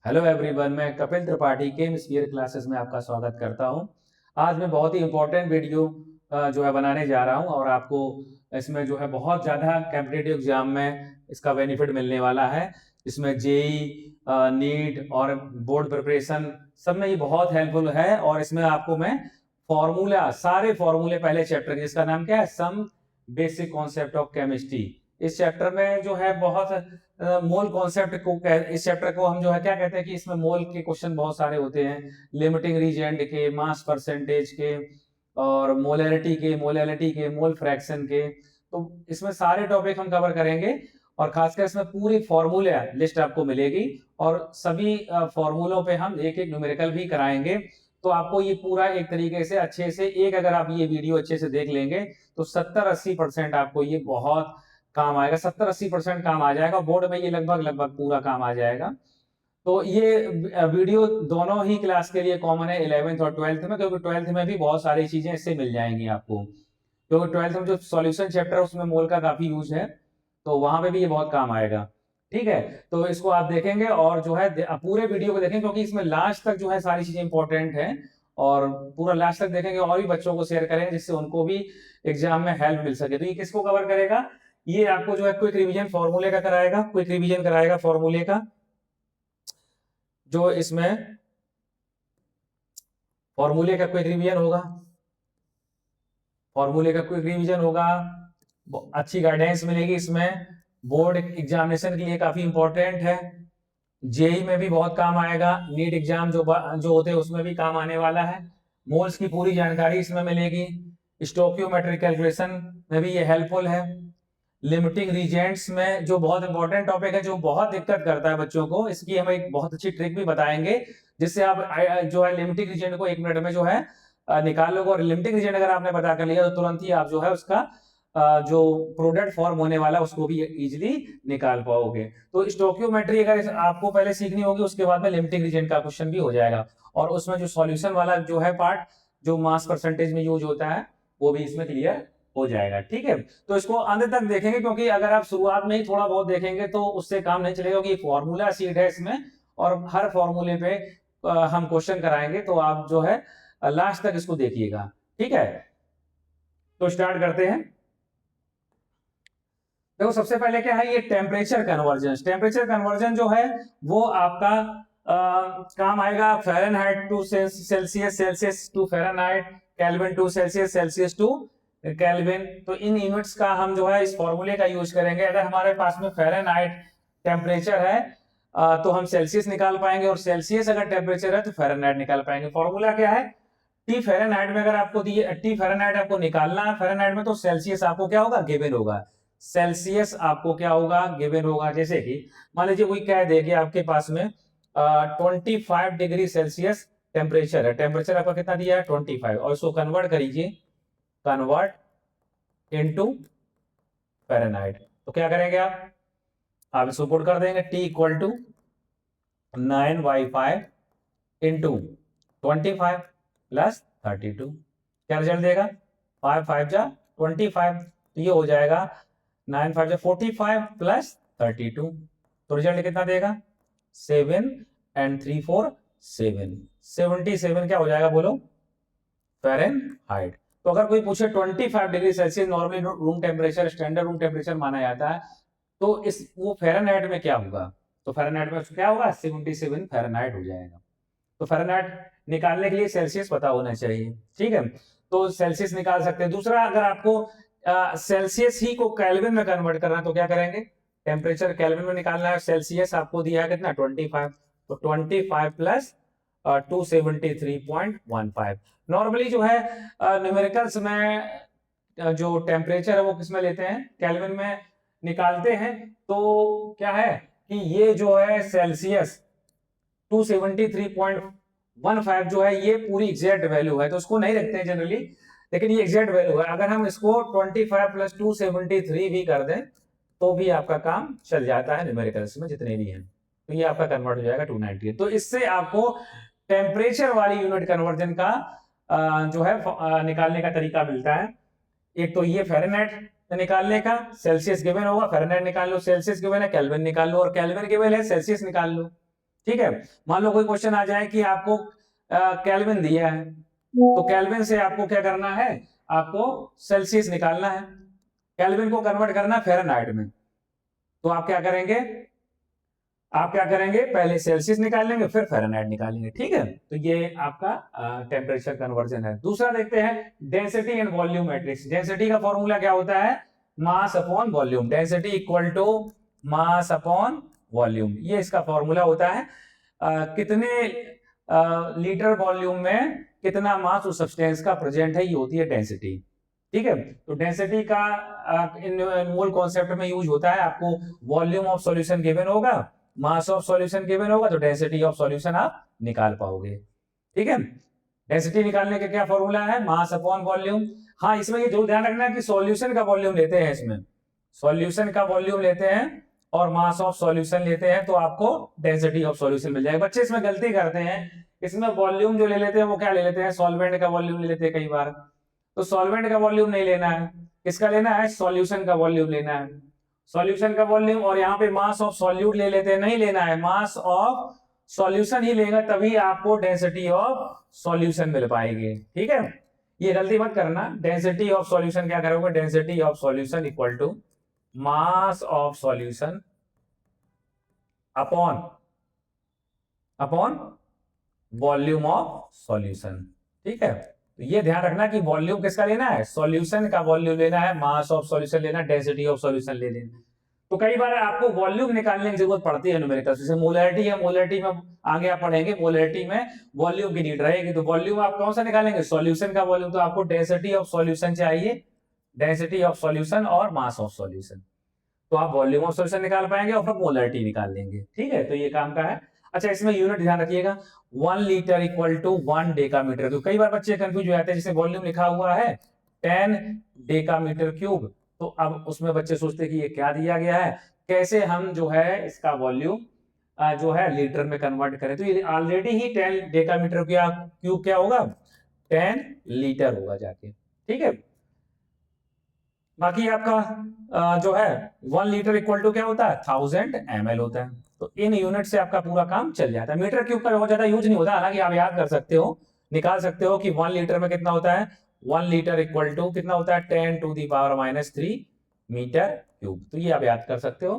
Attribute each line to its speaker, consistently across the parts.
Speaker 1: Hello everyone, मैं Kapil Tripathi केमस्फीयर classes में आपका स्वागत करता हूं। आज मैं बहुत ही इम्पोर्टेंट वीडियो जो है बनाने जा रहा हूं और आपको इसमें जो है बहुत ज़्यादा कॉम्पिटिटिव एग्जाम में इसका बेनिफिट मिलने वाला है। इसमें जेई, नीट और बोर्ड प्रिपरेशन सब में ये बहुत हेल्पफुल है। और इसमें आपको मैं सारे फॉर्मूले पहले चैप्टर जिसका नाम क्या है, some basic concept of chemistry. इस चैप्टर में जो है बहुत मोल कॉन्सेप्ट को इस चैप्टर को हम जो है क्या कहते हैं कि इसमें मोल के क्वेश्चन बहुत सारे होते हैं, लिमिटिंग रीजेंट के, मास परसेंटेज के और मोलैलिटी के, मोल फ्रैक्शन के। तो इसमें सारे टॉपिक हम कवर करेंगे और खासकर इसमें पूरी फॉर्मूला लिस्ट आपको मिलेगी और सभी फॉर्मूलों पे हम एक एक न्यूमेरिकल भी कराएंगे। तो आपको ये पूरा एक तरीके से अच्छे से अगर आप ये वीडियो अच्छे से देख लेंगे तो 70-80% आपको ये बहुत काम आएगा। 70-80% काम आ जाएगा, बोर्ड में ये लगभग लगभग पूरा काम आ जाएगा। तो ये वीडियो दोनों ही क्लास के लिए कॉमन है, 11th और 12th में, क्योंकि 12th में भी बहुत सारी चीजें इससे मिल जाएंगी आपको। क्योंकि 12th में जो सॉल्यूशन चैप्टर है उसमें मोल का काफी यूज है, तो वहां पे भी ये बहुत काम आएगा। ठीक है, तो इसको आप देखेंगे और जो है पूरे वीडियो को देखें, क्योंकि इसमें लास्ट तक जो है सारी चीजें इंपॉर्टेंट है। और पूरा लास्ट तक देखेंगे और भी बच्चों को शेयर करेंगे जिससे उनको भी एग्जाम में हेल्प मिल सके। तो ये किसको कवर करेगा? ये आपको जो है क्विक रिवीजन फॉर्मूले का कराएगा, क्विक रिवीजन कराएगा फॉर्मूले का। जो इसमें फॉर्मूले का क्विक रिवीजन होगा, फॉर्मूले का क्विक रिवीजन होगा, अच्छी गाइडेंस मिलेगी इसमें। बोर्ड एग्जामिनेशन के लिए काफी इंपॉर्टेंट है, जेई में भी बहुत काम आएगा, नीट एग्जाम जो होते हैं उसमें भी काम आने वाला है। मोल्स की पूरी जानकारी इसमें मिलेगी, स्टोकियोमेट्रिक कैलकुलेशन में भी ये हेल्पफुल है। लिमिटिंग रीजेंट्स में जो बहुत इंपॉर्टेंट टॉपिक है, जो बहुत दिक्कत करता है बच्चों को, इसकी हम एक बहुत अच्छी ट्रिक भी बताएंगे जिससे आप जो है लिमिटिंग रीजेंट को 1 मिनट में जो है निकाल लोगे। और लिमिटिंग रीजेंट अगर आपने पता कर लिया तो तुरंत ही आप जो है उसका जो प्रोडक्ट फॉर्म होने वाला है उसको भी इजीली निकाल पाओगे। तो स्टोकियोमेट्री अगर आपको पहले सीखनी होगी, उसके बाद में लिमिटिंग रीजन का क्वेश्चन भी हो जाएगा। और उसमें जो सॉल्यूशन वाला जो है पार्ट, जो मास परसेंटेज में यूज होता है, वो भी इसमें क्लियर हो जाएगा। ठीक है, तो इसको अंत तक देखेंगे, क्योंकि अगर आप शुरुआत में ही थोड़ा बहुत देखेंगे तो उससे काम नहीं चलेगा, क्योंकि फॉर्मूला सीट है इसमें और हर फॉर्मूले पे हम क्वेश्चन कराएंगे। तो आप जो है लास्ट तक इसको देखिएगा। ठीक है, तो स्टार्ट करते हैं। देखो, सबसे पहले क्या है, ये टेम्परेचर कन्वर्जन। टेम्परेचर कन्वर्जन जो है वो आपका काम आएगा Fahrenheit to Celsius, Celsius to Fahrenheit, Kelvin to Celsius, Celsius to Kelvin. तो इन यूनिट्स का हम जो है इस फॉर्मूले का यूज करेंगे। अगर हमारे पास में फ़ारेनहाइट टेम्परेचर है तो हम सेल्सियस निकाल पाएंगे, और सेल्सियस अगर टेम्परेचर है तो फ़ारेनहाइट निकाल पाएंगे। फॉर्मूला क्या है? टी फ़ारेनहाइट में अगर आपको दिए, टी फ़ारेनहाइट आपको निकालना है फ़ारेनहाइट में, तो सेल्सियस आपको क्या होगा, गिवन होगा। सेल्सियस आपको क्या होगा, गिवन होगा। जैसे कि मान लीजिए कोई कह दे कि आपके पास में 25 डिग्री सेल्सियस टेम्परेचर है। टेम्परेचर आपका कितना दिया है, 25, और इसको कन्वर्ट करीजिए, कन्वर्ट इनटू फ़ारेनहाइट। तो क्या करेंगे आप इसको पुट कर देंगे, T equal to 9/5 into 25 plus 32। क्या रिजल्ट देगा, 5 5 जा 25, तो ये हो जाएगा 9 5 जा 45 प्लस 32। तो रिजल्ट कितना देगा, 7 एंड 3 4 7, 77 क्या हो जाएगा बोलो, फ़ारेनहाइट। तो अगर कोई पूछे 25 degree Celsius normally room temperature, standard room temperature माना जाता है, तो इस वो फ़ारेनहाइट में क्या होगा, तो फ़ारेनहाइट में क्या होगा, 77 फ़ारेनहाइट हो जाएगा। तो फ़ारेनहाइट निकालने के लिए सेल्सियस पता होना चाहिए। ठीक है, तो सेल्सियस निकाल सकते हैं। दूसरा, अगर आपको सेल्सियस ही को केल्विन में कन्वर्ट करना है तो क्या करेंगे, टेम्परेचर केल्विन में निकालना है। सेल्सियस आपको दिया है कितना, 25, तो 25 प्लस 273.15। नॉर्मली जो है न्यूमेरिकल्स में जो टेम्परेचर है वो किस में लेते हैं, केल्विन में निकालते हैं। तो क्या है कि ये जो है सेल्सियस 273.15 जो है ये पूरी एग्जैक्ट वैल्यू है, तो उसको नहीं रखते हैं जनरली, लेकिन ये एग्जैक्ट वैल्यू है। अगर हम इसको 25 प्लस 273 भी कर दें तो भी आपका काम चल जाता है न्यूमेरिकल्स में जितने भी हैं। तो ये आपका कन्वर्ट हो जाएगा 298। तो इससे आपको टेम्परेचर वाली यूनिट कन्वर्जन का जो है निकालने का तरीका मिलता है। एक तो ये फ़ारेनहाइट निकालने का, सेल्सियस गिवन होगा, फ़ारेनहाइट निकाल लो, सेल्सियस गिवन है, केल्विन निकाल लो, और केल्विन गिवन है, सेल्सियस निकाल लो। ठीक है। मान लो कोई क्वेश्चन आ जाए कि आपको केल्विन दिया है, तो केल्विन से आपको क्या करना है, आपको सेल्सियस निकालना है, केल्विन को कन्वर्ट करना है फ़ारेनहाइट में। तो आप क्या करेंगे, पहले सेल्सियस निकालेंगे फिर फ़ारेनहाइट निकालेंगे। ठीक है, तो ये आपका टेम्परेचर कन्वर्जन है। दूसरा देखते हैं density and volume matrix. Density का फॉर्मूला क्या होता है, mass upon volume. Density equal to mass upon volume, ये इसका फॉर्मूला होता है। कितने लीटर वॉल्यूम में कितना मास उस सब्सटेंस का प्रेजेंट है, ये होती है डेंसिटी। ठीक है, तो डेंसिटी का इन मोल कॉन्सेप्ट में यूज होता है। आपको वॉल्यूम ऑफ सॉल्यूशन गिवन होगा, मास ऑफ सॉल्यूशन गिवन होगा, तो डेंसिटी ऑफ सॉल्यूशन आप निकाल पाओगे। ठीक है, डेंसिटी निकालने का क्या फॉर्मूला है, मास अपॉन वॉल्यूम। हाँ, इसमें ये जो ध्यान रखना है कि सॉल्यूशन का वॉल्यूम लेते हैं, इसमें सॉल्यूशन का वॉल्यूम लेते हैं और मास ऑफ सॉल्यूशन लेते हैं, तो आपको डेंसिटी ऑफ सॉल्यूशन मिल जाएगा। बच्चे इसमें गलती करते हैं, इसमें वॉल्यूम जो ले लेते हैं वो क्या ले लेते हैं, सॉल्वेंट का वॉल्यूम ले लेते हैं कई बार। तो सॉल्वेंट का वॉल्यूम नहीं लेना है, किसका लेना है, सॉल्यूशन का वॉल्यूम लेना है, सॉल्यूशन का वॉल्यूम। और यहाँ पे मास ऑफ सॉल्यूट ले लेते हैं, नहीं लेना है, मास ऑफ सॉल्यूशन ही लेगा, तभी आपको डेंसिटी ऑफ सॉल्यूशन मिल पाएगी। ठीक है, ये गलती मत करना। डेंसिटी ऑफ सॉल्यूशन क्या करोगे, density of solution equal to mass of solution upon volume of solution. ठीक है, तो ये ध्यान रखना कि वॉल्यूम किसका लेना है, सॉल्यूशन का वॉल्यूम लेना है, मास ऑफ सॉल्यूशन लेना, डेंसिटी ऑफ सॉल्यूशन ले लेना। तो कई बार आपको वॉल्यूम निकालने की जरूरत पड़ती है न्यूमेरिकल, जैसे मोलैरिटी है, मोलैरिटी में आगे आप पढ़ेंगे, मोलैरिटी में वॉल्यूम की नीड रहेगी। तो वॉल्यूम आप कौन सा निकालेंगे, सॉल्यूशन का वॉल्यूम। तो आपको डेंसिटी ऑफ सॉल्यूशन चाहिए, डेंसिटी ऑफ सॉल्यूशन और मास ऑफ सॉल्यूशन, तो आप वॉल्यूम ऑफ सॉल्यूशन निकाल पाएंगे और फिर मोलैरिटी निकाल लेंगे। ठीक है, तो ये काम का है। अच्छा, इसमें यूनिट ध्यान रखिएगा, 1 लीटर इक्वल टू 1 डेकामीटर। तो कई बार बच्चे कंफ्यूज हो जाते हैं, जैसे वॉल्यूम लिखा हुआ है 10 डेकामीटर क्यूब, तो अब उसमें बच्चे सोचते हैं कि ये क्या दिया गया है, कैसे हम जो है इसका वॉल्यूम जो है लीटर में कन्वर्ट करें। तो ये ऑलरेडी ही 10 डेकामीटर क्यूब क्या होगा, 10 लीटर होगा जाके। ठीक है, बाकी आपका जो है 1 लीटर इक्वल टू क्या होता है, 1000 ml होता है। तो इन यूनिट से आपका पूरा काम चल जाता है। मीटर क्यूब का बहुत ज्यादा यूज नहीं होता, हालांकि आप याद कर सकते हो, निकाल सकते हो कि 1 लीटर में कितना होता है, 1 लीटर इक्वल टू कितना होता है, 10⁻³ मीटर क्यूब। तो ये आप याद कर सकते हो।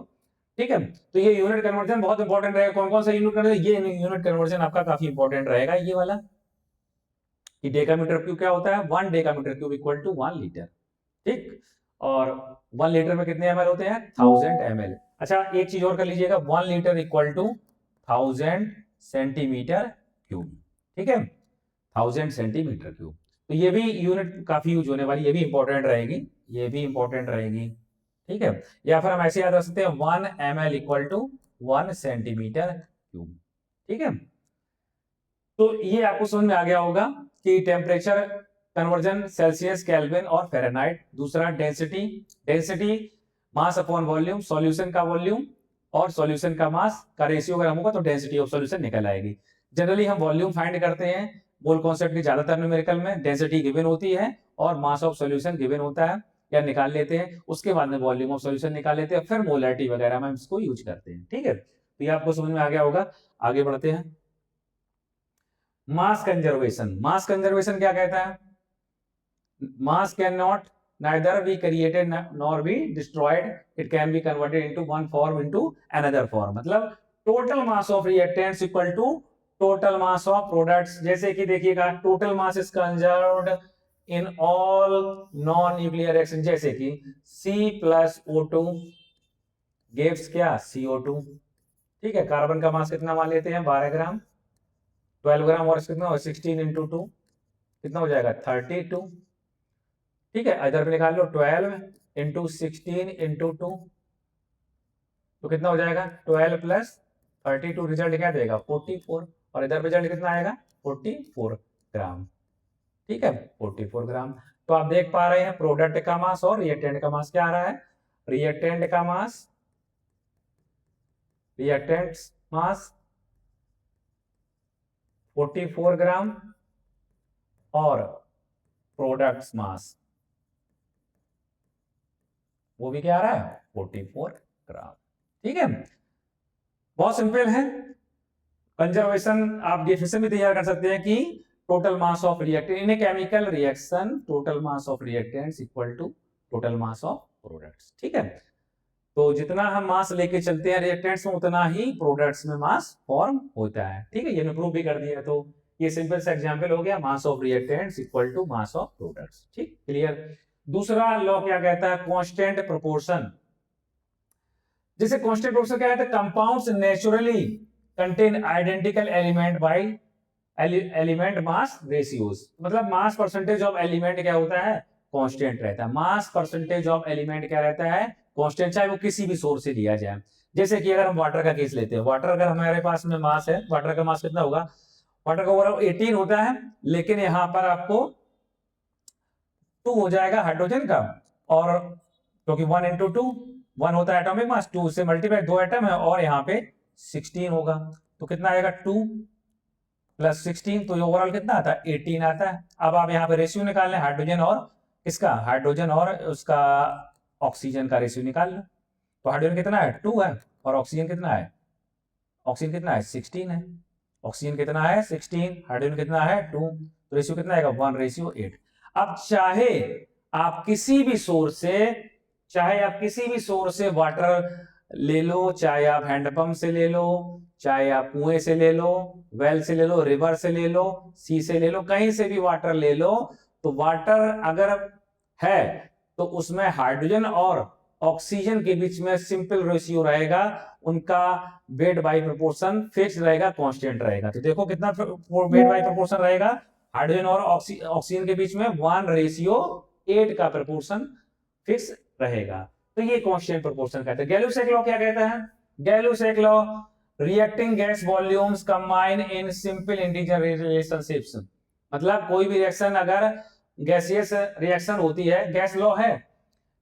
Speaker 1: ठीक है, तो ये यूनिट कन्वर्जन बहुत इंपॉर्टेंट रहेगा। कौन कौन सा यूनिट कन्वर्जन, ये यूनिट कन्वर्जन आपका काफी इंपॉर्टेंट रहेगा, ये वाला कि डेकामीटर क्यूब क्या होता है, 1 decametre cube equal to 1 litre. ठीक, और 1 लीटर में कितने ml होते हैं, 1000 ml। अच्छा, एक चीज और कर लीजिएगा, 1 litre equal to 1000 centimetre cube. ठीक है, 1000 सेंटीमीटर क्यूब। तो ये भी यूनिट काफी यूज होने वाली, ये भी इंपॉर्टेंट रहेगी, ये भी इंपॉर्टेंट रहेगी। ठीक है, या फिर हम ऐसे याद रख सकते हैं 1 ml equal to 1 centimetre cube. ठीक है, तो ये आपको समझ में आ गया होगा कि टेम्परेचर कन्वर्जन सेल्सियस, केल्विन और फ़ारेनहाइट। दूसरा density mass upon volume, solution का वॉल्यूम और सॉल्यूशन का मास का रेशियो अगर हम होगा तो डेंसिटी ऑफ सॉल्यूशन निकल आएगी। जनरली हम वॉल्यूम फाइंड करते हैं मोल कॉन्सेप्ट की ज्यादातर न्यूमेरिकल में, डेंसिटी गिवन होती है और मास ऑफ सॉल्यूशन गिवन होता है या निकाल लेते हैं, उसके बाद में वॉल्यूम ऑफ सॉल्यूशन निकाल लेते हैं, फिर मोलैरिटी वगैरह में हम इसको यूज करते हैं। ठीक है, तो ये आपको समझ में आ गया होगा। आगे बढ़ते हैं, मास कंजर्वेशन। मास कंजर्वेशन क्या कहता है, mass cannot neither be created nor be destroyed, it can be converted into one form into another form। मतलब total mass of reactants equal to total mass of products। जैसे कि देखिएगा, total mass is conserved in all non nuclear reaction, जैसे कि C plus O2 gives क्या, CO2। ठीक है, carbon का मास कितना मान लेते हैं, 12 ग्राम, 12 ग्राम, और कितना 16 इंटू 2 कितना हो जाएगा, 32। ठीक है, इधर पे निकाल लो 12 इंटू 16 इंटू 2, तो कितना हो जाएगा, 12 प्लस 32, रिजल्ट क्या देगा, 44। और इधर रिजल्ट कितना आएगा, 44 ग्राम। ठीक है, 44 ग्राम। तो आप देख पा रहे हैं प्रोडक्ट का मास और रिएक्टेंट का मास क्या आ रहा है, रिएक्टेंट का मास, रिएक्टेंट मास 44 ग्राम और प्रोडक्ट्स मास वो भी क्या आ रहा है, 44 ग्राम। ठीक है, बहुत सिंपल है। कंजर्वेशन आप डेफिनेशन भी तैयार कर सकते हैं कि total mass of reactant in a chemical reaction, total mass of reactants equal to total mass of products. ठीक है, तो जितना हम मास लेके चलते हैं रिएक्टेंट्स में उतना ही प्रोडक्ट्स में मास फॉर्म होता है। ठीक है, ये मैं प्रूव भी कर दिया। तो ये सिंपल सा एग्जांपल हो गया, mass of reactants equal to mass of products. ठीक, क्लियर। दूसरा लॉ क्या कहता है, कांस्टेंट प्रोपोर्शन। जैसे कांस्टेंट प्रोपोर्शन क्या कहता है, compounds naturally contain identical element by element mass ratios. मतलब मास परसेंटेज ऑफ एलिमेंट क्या होता है, कांस्टेंट रहता है। मास परसेंटेज ऑफ एलिमेंट क्या रहता है, कांस्टेंट, चाहे वो किसी भी सोर्स से लिया जाए। जैसे कि अगर हम वाटर का केस लेते हैं, वाटर अगर हमारे पास में मास है, वाटर का मास कितना होगा, वाटर का ओवरऑल 18 होता है, लेकिन यहां पर आपको 2 हो जाएगा हाइड्रोजन का, और क्योंकि 1 इंटू 2 1 होता है एटॉमिक मास, 2 से मल्टीप्लाई, 2 एटम है, और यहाँ पे 16 होगा, तो कितना आएगा 2 प्लस 16, तो ये ओवरऑल कितना आता है 18 आता है। अब आप यहाँ पे रेशियो निकाल लें, हाइड्रोजन और किसका, हाइड्रोजन और उसका ऑक्सीजन का रेशियो निकाल लो। तो हाइड्रोजन कितना है 2 है, और ऑक्सीजन कितना है, ऑक्सीजन कितना है 16 है, ऑक्सीजन कितना है 16, हाइड्रोजन कितना है 2, तो रेशियो कितना आएगा 1:8। अब चाहे आप किसी भी सोर्स से, चाहे आप किसी भी सोर्स से वाटर ले लो, चाहे आप हैंडपंप से ले लो, चाहे आप कुएं से ले लो, वेल से ले लो, रिवर से ले लो, सी से ले लो, कहीं से भी वाटर ले लो, तो वाटर अगर है तो उसमें हाइड्रोजन और ऑक्सीजन के बीच में सिंपल रेशियो रहेगा, उनका वेट बाय प्रोपोर्शन फिक्स रहेगा, कांस्टेंट रहेगा। तो देखो कितना वेट बाय प्रोपोर्शन रहेगा, हाइड्रोजन और ऑक्सीजन के बीच में 1:8 का प्रोपोर्शन फिक्स रहेगा। तो ये कांस्टेंट प्रोपोर्शन कहते हैं। गैलुसेक लॉ क्या कहता है, Gay-Lussac law, reacting gas volumes combine in simple integer relationships. मतलब कोई भी रिएक्शन अगर गैसियस रिएक्शन होती है, गैस लॉ है,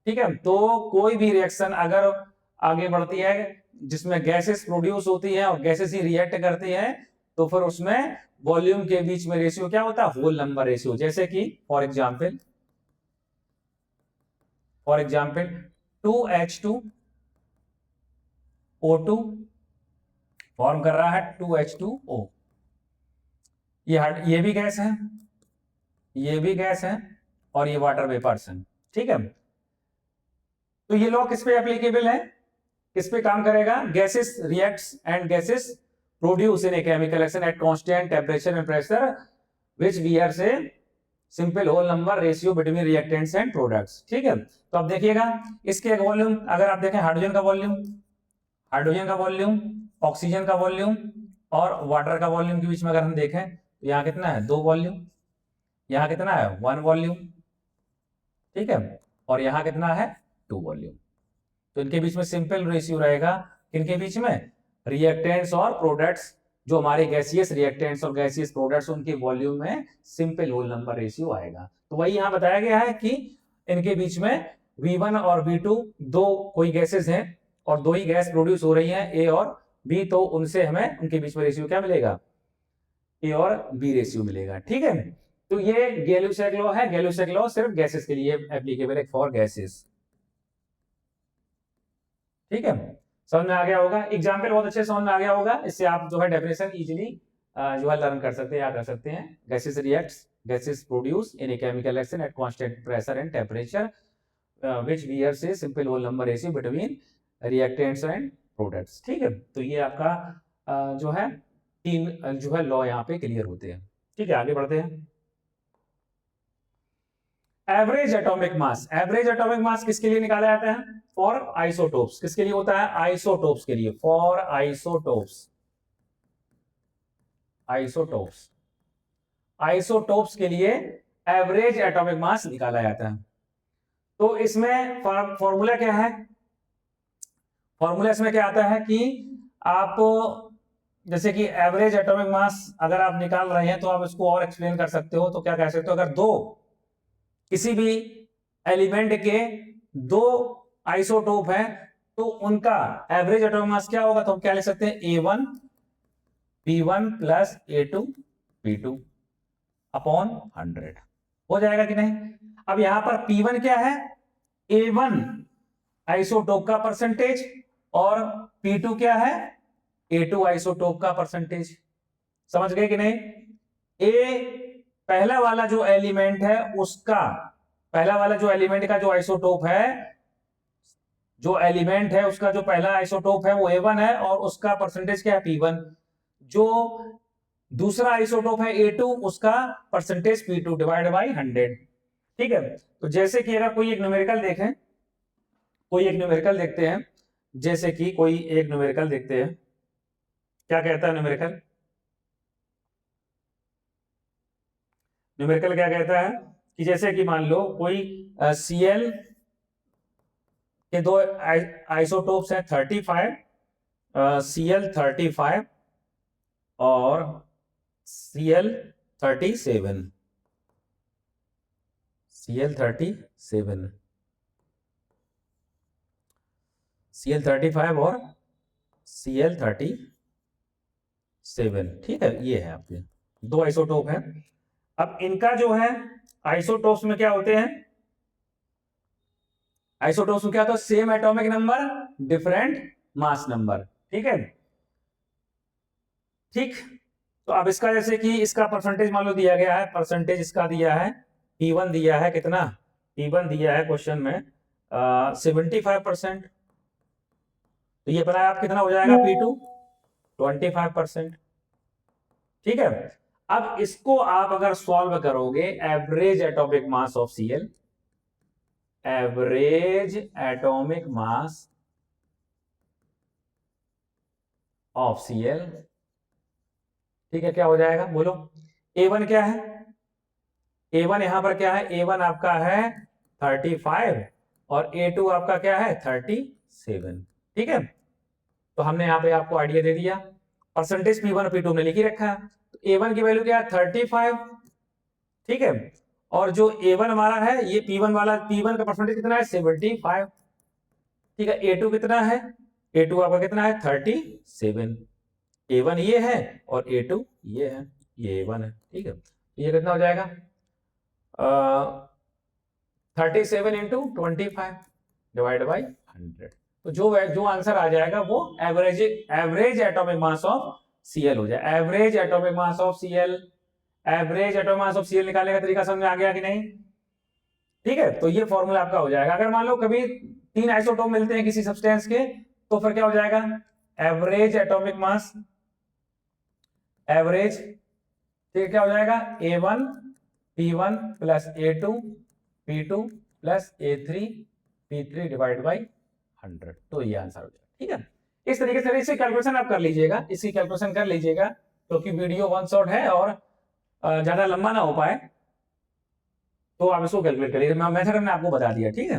Speaker 1: ठीक है, तो कोई भी रिएक्शन अगर आगे बढ़ती है जिसमें गैसेस प्रोड्यूस होती है और गैसेस ही रिएक्ट करती है, तो फिर उसमें वॉल्यूम के बीच में रेशियो क्या होता है, होल नंबर रेशियो। जैसे कि फॉर एग्जांपल 2H2O2 फॉर्म कर रहा है 2H2O, ये भी गैस है, ये भी गैस है, और ये वाटर वेपर्स है। ठीक है, तो ये लॉ किस पे एप्लीकेबल है, किस पे काम करेगा, gases reacts and gases produce in a chemical reaction at constant temperature and pressure which we are say simple whole number ratio between reactants and products. ठीक है, तो अब देखिएगा इसके वॉल्यूम, अगर आप देखें हाइड्रोजन का वॉल्यूम, हाइड्रोजन का वॉल्यूम, ऑक्सीजन का वॉल्यूम और वाटर का वॉल्यूम के बीच में अगर हम देखें तो यहाँ कितना है 2 वॉल्यूम, यहाँ कितना है 1 वॉल्यूम, ठीक है, और यहाँ कितना है 2 वॉल्यूम। तो इनके बीच में सिंपल रेशियो रहेगा, इनके बीच में रिएक्टेंट्स और प्रोडक्ट्स, जो हमारे गैसियस रिएक्टेंट्स और गैसियस प्रोडक्ट्स, उनके वॉल्यूम में सिंपल होल नंबर रेशियो आएगा। तो वही यहाँ बताया गया है कि इनके बीच में V1 और V2 दो कोई गैसेस हैं और 2 ही गैस प्रोड्यूस हो रही हैं, A और B, तो उनसे हमें उनके बीच में रेशियो क्या मिलेगा, A और B रेशियो मिलेगा। ठीक है, तो ये गैलुसेक लॉ है। गैलुसेक लॉ सिर्फ गैसेस के लिए एप्लीकेबल है, फॉर गैसेस। ठीक है, समझ में आ गया होगा, एग्जाम्पल बहुत अच्छे समझ में आ गया होगा, इससे आप जो है डेफिनेशन इजीली जो है लर्न कर सकते हैं, याद रख सकते हैं। Gases reacts, gases produce in a chemical reaction at constant pressure and temperature which we are say simple whole number ratio between reactants and products. ठीक है, तो ये आपका जो है 3 जो है लॉ यहाँ पे क्लियर होते हैं। ठीक है, आगे बढ़ते हैं। Average atomic mass, average atomic mass किसके लिए निकाला जाता है, फॉर आइसोटोप्स। किसके लिए होता है, आइसोटोप्स के लिए, फॉर आइसोटोप्स, आइसोटोप्स, आइसोटोप्स के लिए एवरेज एटॉमिक मास निकाला जाता है। तो इसमें फॉर्मूला क्या है, फॉर्मूला इसमें क्या आता है कि आप जैसे कि एवरेज एटॉमिक मास अगर आप निकाल रहे हैं तो आप इसको और एक्सप्लेन कर सकते हो। तो क्या कह सकते हो, अगर दो किसी भी एलिमेंट के 2 आइसोटोप हैं तो उनका एवरेज एटॉमिक मास क्या होगा, तो हम क्या लिख सकते हैं, A1 P1 plus A2 P2 upon 100 हो जाएगा कि नहीं। अब यहां पर P1 क्या है, A1 आइसोटोप का परसेंटेज, और P2 क्या है, A2 आइसोटोप का परसेंटेज। समझ गए कि नहीं? ए पहला वाला जो एलिमेंट है उसका, पहला वाला जो एलिमेंट का जो आइसोटोप है, जो एलिमेंट है उसका जो पहला आइसोटोप है वो A1 है और उसका परसेंटेज क्या है P1। जो दूसरा आइसोटोप है A2 उसका परसेंटेज P2 डिवाइड बाई 100। ठीक है, तो जैसे कि अगर कोई एक न्यूमेरिकल देखें, कोई एक न्यूमेरिकल देखते हैं, जैसे कि कोई एक न्यूमेरिकल देखते हैं, क्या कहता है न्यूमेरिकल? न्यूमेरिकल क्या कहता है कि जैसे कि मान लो कोई Cl के दो आइसोटोप्स हैं 35, Cl35 और Cl37, Cl37, Cl35 और Cl37। ठीक है, ये है आपके दो आइसोटोप हैं। अब इनका जो है आइसोटोप्स में क्या होते हैं, आइसोटोप्स में क्या होता है? Same atomic number, different mass number. ठीक है, ठीक। तो अब इसका जैसे कि इसका परसेंटेज मान लो दिया गया है, परसेंटेज इसका दिया है P1 दिया है, कितना P1 दिया है क्वेश्चन में 75%। तो ये बनाया आप कितना हो जाएगा P2 25%। ठीक है, अब इसको आप अगर सॉल्व करोगे, average atomic mass of Cl, average atomic mass of Cl, ठीक है, क्या हो जाएगा बोलो? A1 क्या है? A1 यहां पर क्या है? A1 आपका है 35 और A2 आपका क्या है 37। ठीक है, तो हमने यहां पे आपको आइडिया दे दिया। परसेंटेज P1 और P2 ने लिख ही रखा है। तो A1 की वैल्यू क्या है 35। ठीक है, और जो A1 हमारा है ये P1 वाला, P1 का परसेंटेज कितना है 75। ठीक है, A2 कितना है? A2 आपका कितना है 37। A1 ये है और A2 ये है, ये A1 है। ठीक है, ये कितना हो जाएगा 37 इंटू 25 डिवाइड बाई 100। तो जो आंसर आ जाएगा वो average atomic mass of Cl हो जाए। Average atomic mass of Cl, average atomic mass of Cl निकालने का तरीका समझ में आ गया कि नहीं? ठीक है, तो ये फॉर्मूला आपका हो जाएगा। अगर मान लो कभी 3 आइसोटोप मिलते हैं किसी सब्सटेंस के, तो फिर क्या हो जाएगा? एवरेज एटॉमिक मास, एवरेज, ठीक है, क्या हो जाएगा A1 P1 plus A2 P2 plus A3 P3 divide by 100। तो ये आंसर हो जाएगा। ठीक है, इस तरीके से इसी कैलकुलेशन आप कर लीजिएगा, इसी कैलकुलेशन कर लीजिएगा, क्योंकि वीडियो वन शॉट है और ज्यादा लंबा ना हो पाए, तो आप इसको कैलकुलेट करिए। मेथड हमने आपको बता दिया। ठीक है,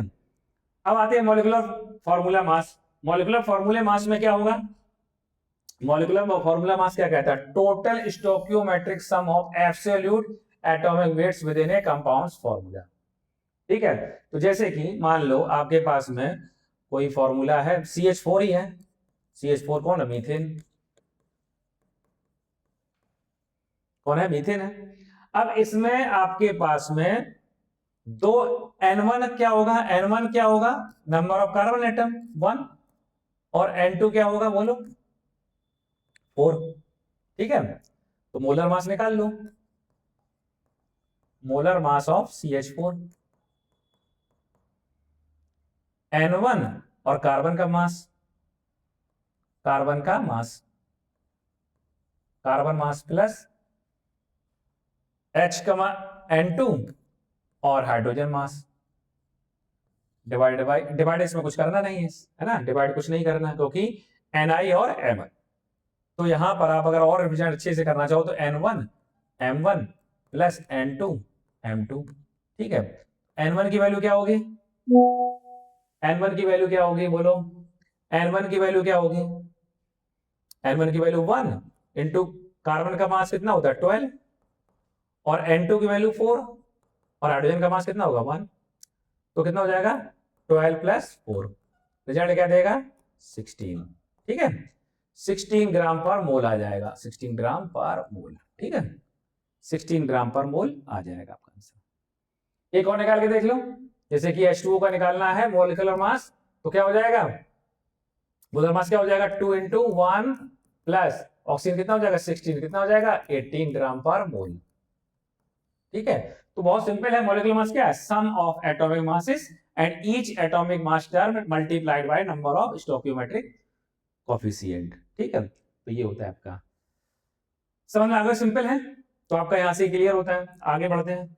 Speaker 1: अब आते हैं molecular formula mass. Molecular formula mass में क्या होगा? मॉलिक्यूलर फॉर्मूला मास क्या कहता है? Total stoichiometric sum of absolute atomic weights within a compound's formula. ठीक है, तो जैसे कि मान लो आपके पास में कोई फॉर्मूला है, CH4 ही है। CH4 कौन है? मीथेन। कौन है? मीथेन है। अब इसमें आपके पास में दो N1 क्या होगा? N1 क्या होगा? नंबर ऑफ कार्बन एटम 1, और N2 क्या होगा बोलो? 4। ठीक है, तो मोलर मास निकाल लो। Molar mass of CH4, N1 और कार्बन का मास, कार्बन का मास, कार्बन मास प्लस H का N2 और hydrogen mass divide by, divide इसमें कुछ करना नहीं है ना, डिवाइड कुछ नहीं करना क्योंकि Ni और M। तो यहां पर आप अगर और रिप्रेजेंट अच्छे से करना चाहो तो N1 M1 plus N2 M2। ठीक है, N1 की वैल्यू क्या होगी? N1 की वैल्यू क्या होगी बोलो? N1 की वैल्यू क्या होगी? N1 की वैल्यू 1 इंटू कार्बन का मास कितना होता है 12, और N2 की वैल्यू 4, और हाइड्रोजन का मास कितना होगा 1। तो कितना हो जाएगा 12 प्लस 4, रिजल्ट क्या देगा 16। ठीक है, 16 ग्राम पर मोल आ जाएगा, 16 ग्राम पर मोल। ठीक है, 16 ग्राम पर मोल आ जाएगा आपका आंसर। एक और निकाल के देख लो, जैसे कि H2O का निकालना है मोलिकुलर मास, तो क्या हो जाएगा? मोलर मास क्या हो जाएगा 2 इंटू 1 प्लस ऑक्सीजन कितना हो जाएगा 16, कितना हो जाएगा 18 ग्राम पर मोल। ठीक है, तो बहुत सिंपल है। मॉलिक्यूलर मास क्या है? Sum of atomic masses and each atomic mass term multiplied by number of stoichiometric coefficient. ठीक है, तो ये होता है आपका। समझ में आ गया? सिंपल है, तो आपका यहां से क्लियर होता है। आगे बढ़ते हैं।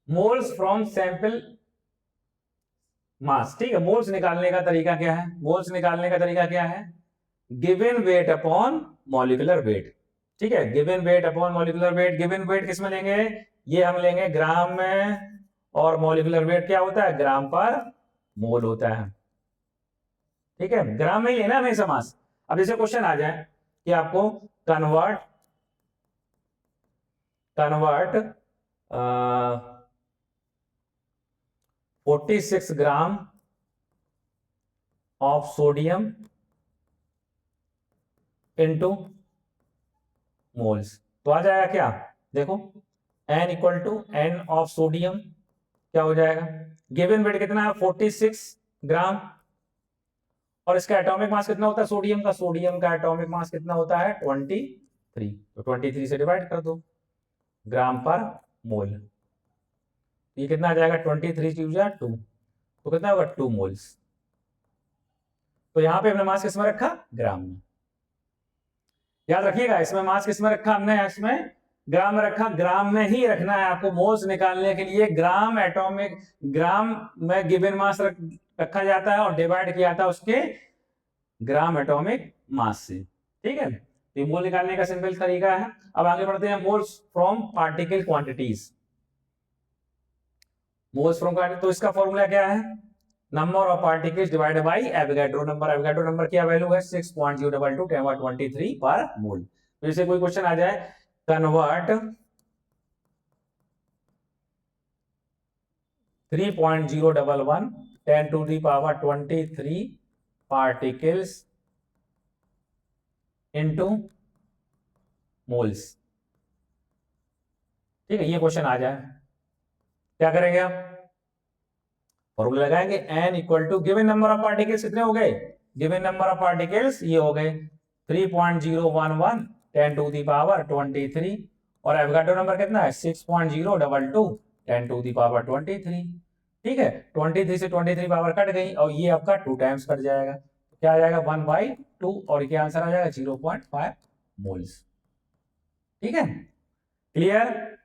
Speaker 1: मोल्स फ्रॉम सैंपल मास। ठीक है, मोल्स निकालने का तरीका क्या है? मोल्स निकालने का तरीका क्या है? Given weight upon molecular weight. ठीक है, given weight upon molecular weight. Given weight किस में लेंगे? ये हम लेंगे ग्राम में, और मॉलिक्यूलर वेट क्या होता है? ग्राम पर मोल होता है। ठीक है, ग्राम में ही लेना हमेशा मास। अब जैसे क्वेश्चन आ जाए कि आपको convert convert 46 gram of sodium into moles, तो आ जाएगा क्या? देखो, n equal to n of sodium क्या हो जाएगा? गिवन वेट कितना है? 46 ग्राम, और इसका एटॉमिक मास कितना होता है सोडियम का? सोडियम का एटॉमिक मास कितना होता है? 23। तो 23 से डिवाइड कर दो ग्राम पर मोल, ये कितना आ जाएगा? 23 चूज 2, तो कितना होगा? 2 मोल्स। तो यहां पे हमने मास किसमें रखा? ग्राम में। याद रखिएगा, इसमें मास किसमें रखा हमने? इसमें ग्राम में रखा। ग्राम में ही रखना है आपको। मोल्स निकालने के लिए ग्राम एटॉमिक, ग्राम में गिवन मास रखा जाता है और डिवाइड किया जाता है उसके ग्राम एटॉमिक मास से। ठीक है, तो मोल निकालने का सिंपल तरीका है। अब आगे बढ़ते हैं। Moles from particle quantities. Moles from quantity, तो इसका फॉर्मूला क्या है? Number of particles divided by Avogadro number. Avogadro number क्या वैल्यू है? 6.022 10 पावर 23 पर मोल। जैसे कोई क्वेश्चन आ जाए, convert 3.011 10 to the power 23 particles into moles. ठीक है, ये क्वेश्चन आ जाए, क्या करेंगे आप? फॉर्मूला लगाएंगे। n equal to given number of particles कितने हो गए? गिवन नंबर ऑफ पार्टिकल्स ये हो गए 3.011 10 टू दी पावर 23, और एवोगाड्रो नंबर कितना है? 6.022 10 टू दी पावर 23। ठीक है, 23 से 23 पावर कट गई, और ये आपका 2 टाइम्स कट जाएगा, क्या आ जाएगा? 1/2, और क्या आंसर आ जाएगा? 0.5 मोल्स। ठीक है, क्लियर?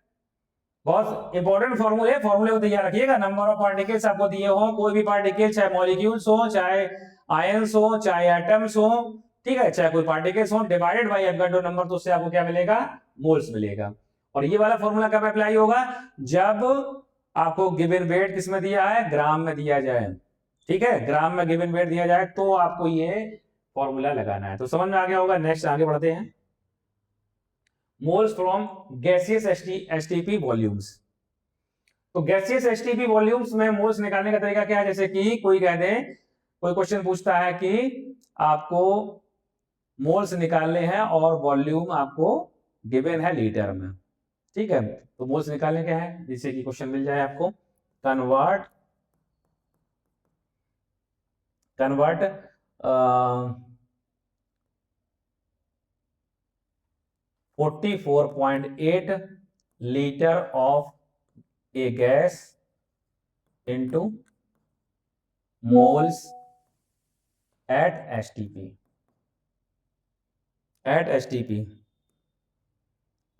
Speaker 1: बहुत इंपॉर्टेंट फॉर्मूले, फॉर्मूले को तैयार रखिएगा। नंबर ऑफ पार्टिकल्स आपको दिए हो, कोई भी पार्टिकल, चाहे मॉलिक्यूल्स हो, चाहे आयंस हो, चाहे एटम्स हो, ठीक है, चाहे कोई पार्टिकल्स हो, डिवाइडेड बाय एवोगाड्रो नंबर, तो उससे आपको क्या मिलेगा? मोल्स मिलेगा। और ये वाला फॉर्मूला कब अप्लाई होगा? जब आपको गिवन वेट किसमें दिया है? ग्राम में दिया जाए। ठीक है, ग्राम में गिवन वेट दिया जाए तो आपको ये फॉर्मूला लगाना है। तो समझ में आ गया होगा। नेक्स्ट आगे बढ़ते हैं। Moles from gaseous STP volumes. तो गैसियस एसटीपी वॉल्यूम्स में मोल्स निकालने का तरीका क्या है? जैसे कि कोई कह दे, कोई क्वेश्चन पूछता है कि आपको मोल्स निकालने हैं और वॉल्यूम आपको गिवन है लीटर में। ठीक है, तो मोल्स निकालने क्या है? जैसे कि क्वेश्चन मिल जाए आपको, convert 44.8 litre of a gas into moles at STP at STP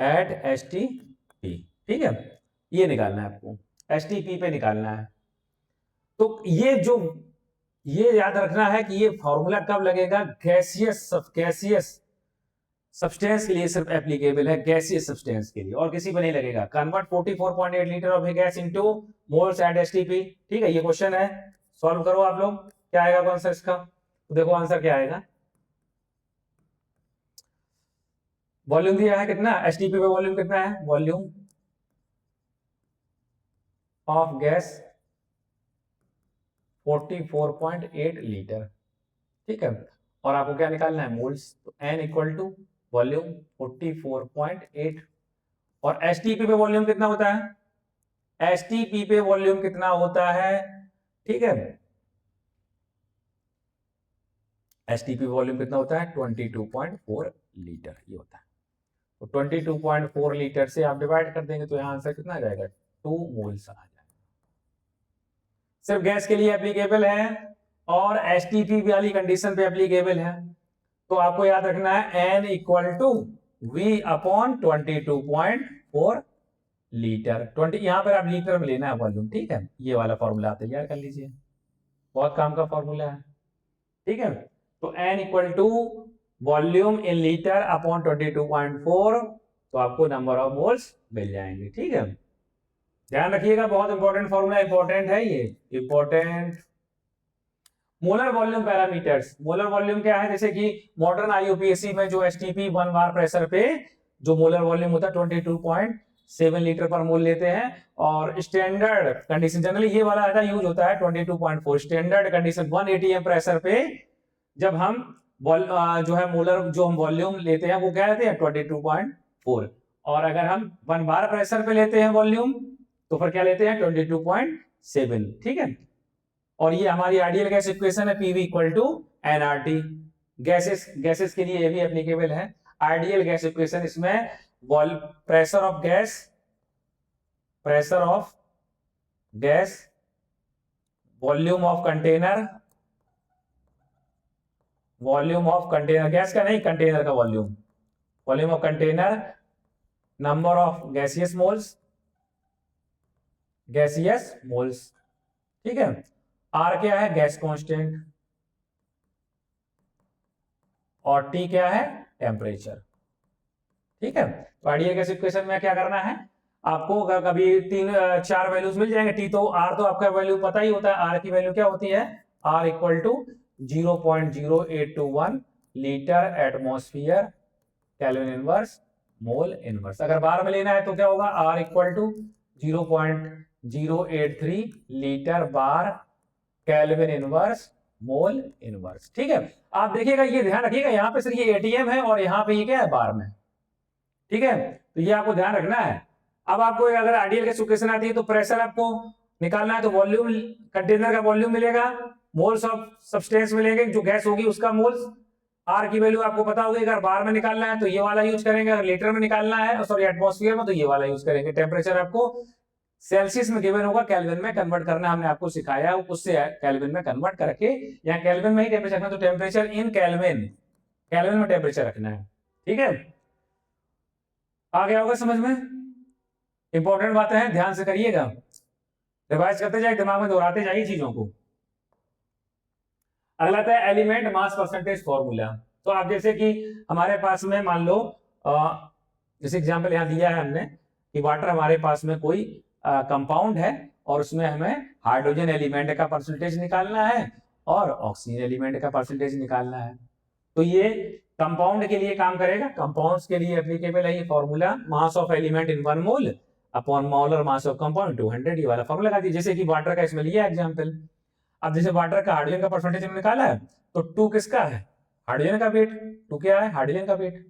Speaker 1: at STP। ठीक है, ये निकालना है आपको, STP पे निकालना है। तो ये याद रखना है कि ये फॉर्मूला कब लगेगा? गैसियस सब्सटेंस के लिए सिर्फ एप्लीकेबल है, गैसियस सब्सटेंस के लिए, और किसी पर नहीं लगेगा। Convert 44.8 litre of gas into moles at STP. ठीक है, ये क्वेश्चन है, सॉल्व करो आप लोग, क्या आएगा आंसर इसका? तो देखो आंसर क्या आएगा। वॉल्यूम दिया है कितना? एसटीपी पे वॉल्यूम कितना है? Volume of gas 44.8 litre. ठीक है, और आपको क्या निकालना है? मोल्स। तो n इक्वल टू वॉल्यूम 44.8, और एसटीपी पे वॉल्यूम कितना होता है? एसटीपी पे वॉल्यूम कितना होता है? ठीक है, एसटीपी वॉल्यूम कितना होता है 22.4 लीटर ये होता है। तो 22.4 लीटर से आप डिवाइड कर देंगे तो यहाँ आंसर कितना आ जाएगा 2 मोल्स आ जाएगा। सिर्फ गैस के लिए एप्लीकेबल है और एसटीपी वाली कंडीशन पे एप्लीकेबल है। तो आपको याद रखना है N equal to V upon 22.4 litre. 20 यहां पर आप लीटर में लेना है वॉल्यूम, ठीक है। ये वाला फॉर्मूला आप तैयार कर लीजिए, बहुत काम का फॉर्मूला है, ठीक है। तो N equal to volume in litre upon 22.4, तो आपको नंबर ऑफ मोल्स मिल जाएंगे, ठीक है। ध्यान रखिएगा, बहुत इंपॉर्टेंट फॉर्मूला, इंपॉर्टेंट है ये, important. Molar volume parameters. Molar volume क्या है, जैसे कि मॉडर्न आईयूपीएसी में जो एसटीपी 1 बार प्रेशर पे जो मोलर वॉल्यूम होता है 22.7 लीटर पर मोल लेते हैं। और स्टैंडर्ड कंडीशन जनरली ये वाला ज्यादा यूज होता है 22.4। स्टैंडर्ड कंडीशन 1 एटीएम प्रेशर पे जब हम जो है मोलर जो हम वॉल्यूम लेते हैं वो क्या लेते हैं 22.4। और अगर हम 1 बार प्रेशर पे लेते हैं वॉल्यूम तो फिर क्या लेते हैं 22.7, ठीक है। और ये हमारी आइडियल गैस इक्वेशन है PV equal to NRT. Gases के लिए ये भी एप्लीकेबल है आइडियल गैस इक्वेशन। इसमें pressure of gas, volume of container gas का नहीं, कंटेनर का volume of container, number of gaseous moles, ठीक है। आर क्या है गैस कांस्टेंट और टी क्या है टेम्परेचर, ठीक है। तो आइडियल गैस इक्वेशन में क्या करना है आपको, कभी 3-4 वैल्यूज मिल जाएंगे। टी तो आर तो आपका वैल्यू पता ही होता है, आर की वैल्यू क्या होती है, R equal to 0.0821 litre atmosphere kelvin inverse mole inverse. अगर बार में लेना है तो क्या होगा, R equal to 0.083 litre bar kelvin inverse mole inverse, ठीक है। आप देखिएगा, ये ध्यान रखिएगा, यहाँ पे सिर्फ ये एटीएम है और यहाँ पे ये क्या है बार में, ठीक है। तो ये आपको ध्यान रखना है। अब आपको अगर आइडियल गैस इक्वेशन आती है तो प्रेशर आपको निकालना है तो वॉल्यूम, कंटेनर का वॉल्यूम मिलेगा, मोल्स ऑफ सब्सटेंस मिलेंगे, जो गैस होगी उसका मोल्स, आर की वैल्यू आपको पता होगी। अगर बार में निकालना है तो ये वाला यूज करेंगे, अगर लीटर में निकालना है सॉरी एटमॉस्फेयर में तो ये वाला यूज करेंगे। टेम्परेचर आपको सेल्सियस में गिवन होगा, केल्विन में कन्वर्ट करना हमने आपको सिखाया है, उससे केल्विन में कन्वर्ट करके यहाँ केल्विन में ही टेम्परेचर रखना, तो टेम्परेचर इन केल्विन में टेम्परेचर रखना है, ठीक है। आ गया होगा समझ में, इंपॉर्टेंट बातें हैं, ध्यान से करिएगा, रिवाइज करते जाइए, दिमाग में दोहराते जाइए चीजों को। अगला था एलिमेंट मास परसेंटेज फॉर्मूला। तो आप जैसे कि हमारे पास में मान लो जैसे एग्जांपल यहाँ दिया है हमने कि वाटर हमारे पास में कोई कंपाउंड है और उसमें हमें हाइड्रोजन एलिमेंट का परसेंटेज निकालना है और ऑक्सीजन एलिमेंट का परसेंटेज निकालना है। तो ये कंपाउंड के लिए काम करेगा, कंपाउंड्स के लिए एप्लीकेबल है ये formula, mass of element in 1 mole upon molar mass of compound 200, ये वाला फॉर्मूला लगा दिया। जैसे कि वाटर का इसमें लिया एग्जांपल, अब जैसे वाटर का हाइड्रोजन का परसेंटेज हमने निकाला है तो 2 किसका है, हाइड्रोजन का वेट, 2 क्या है हाइड्रोजन का वेट,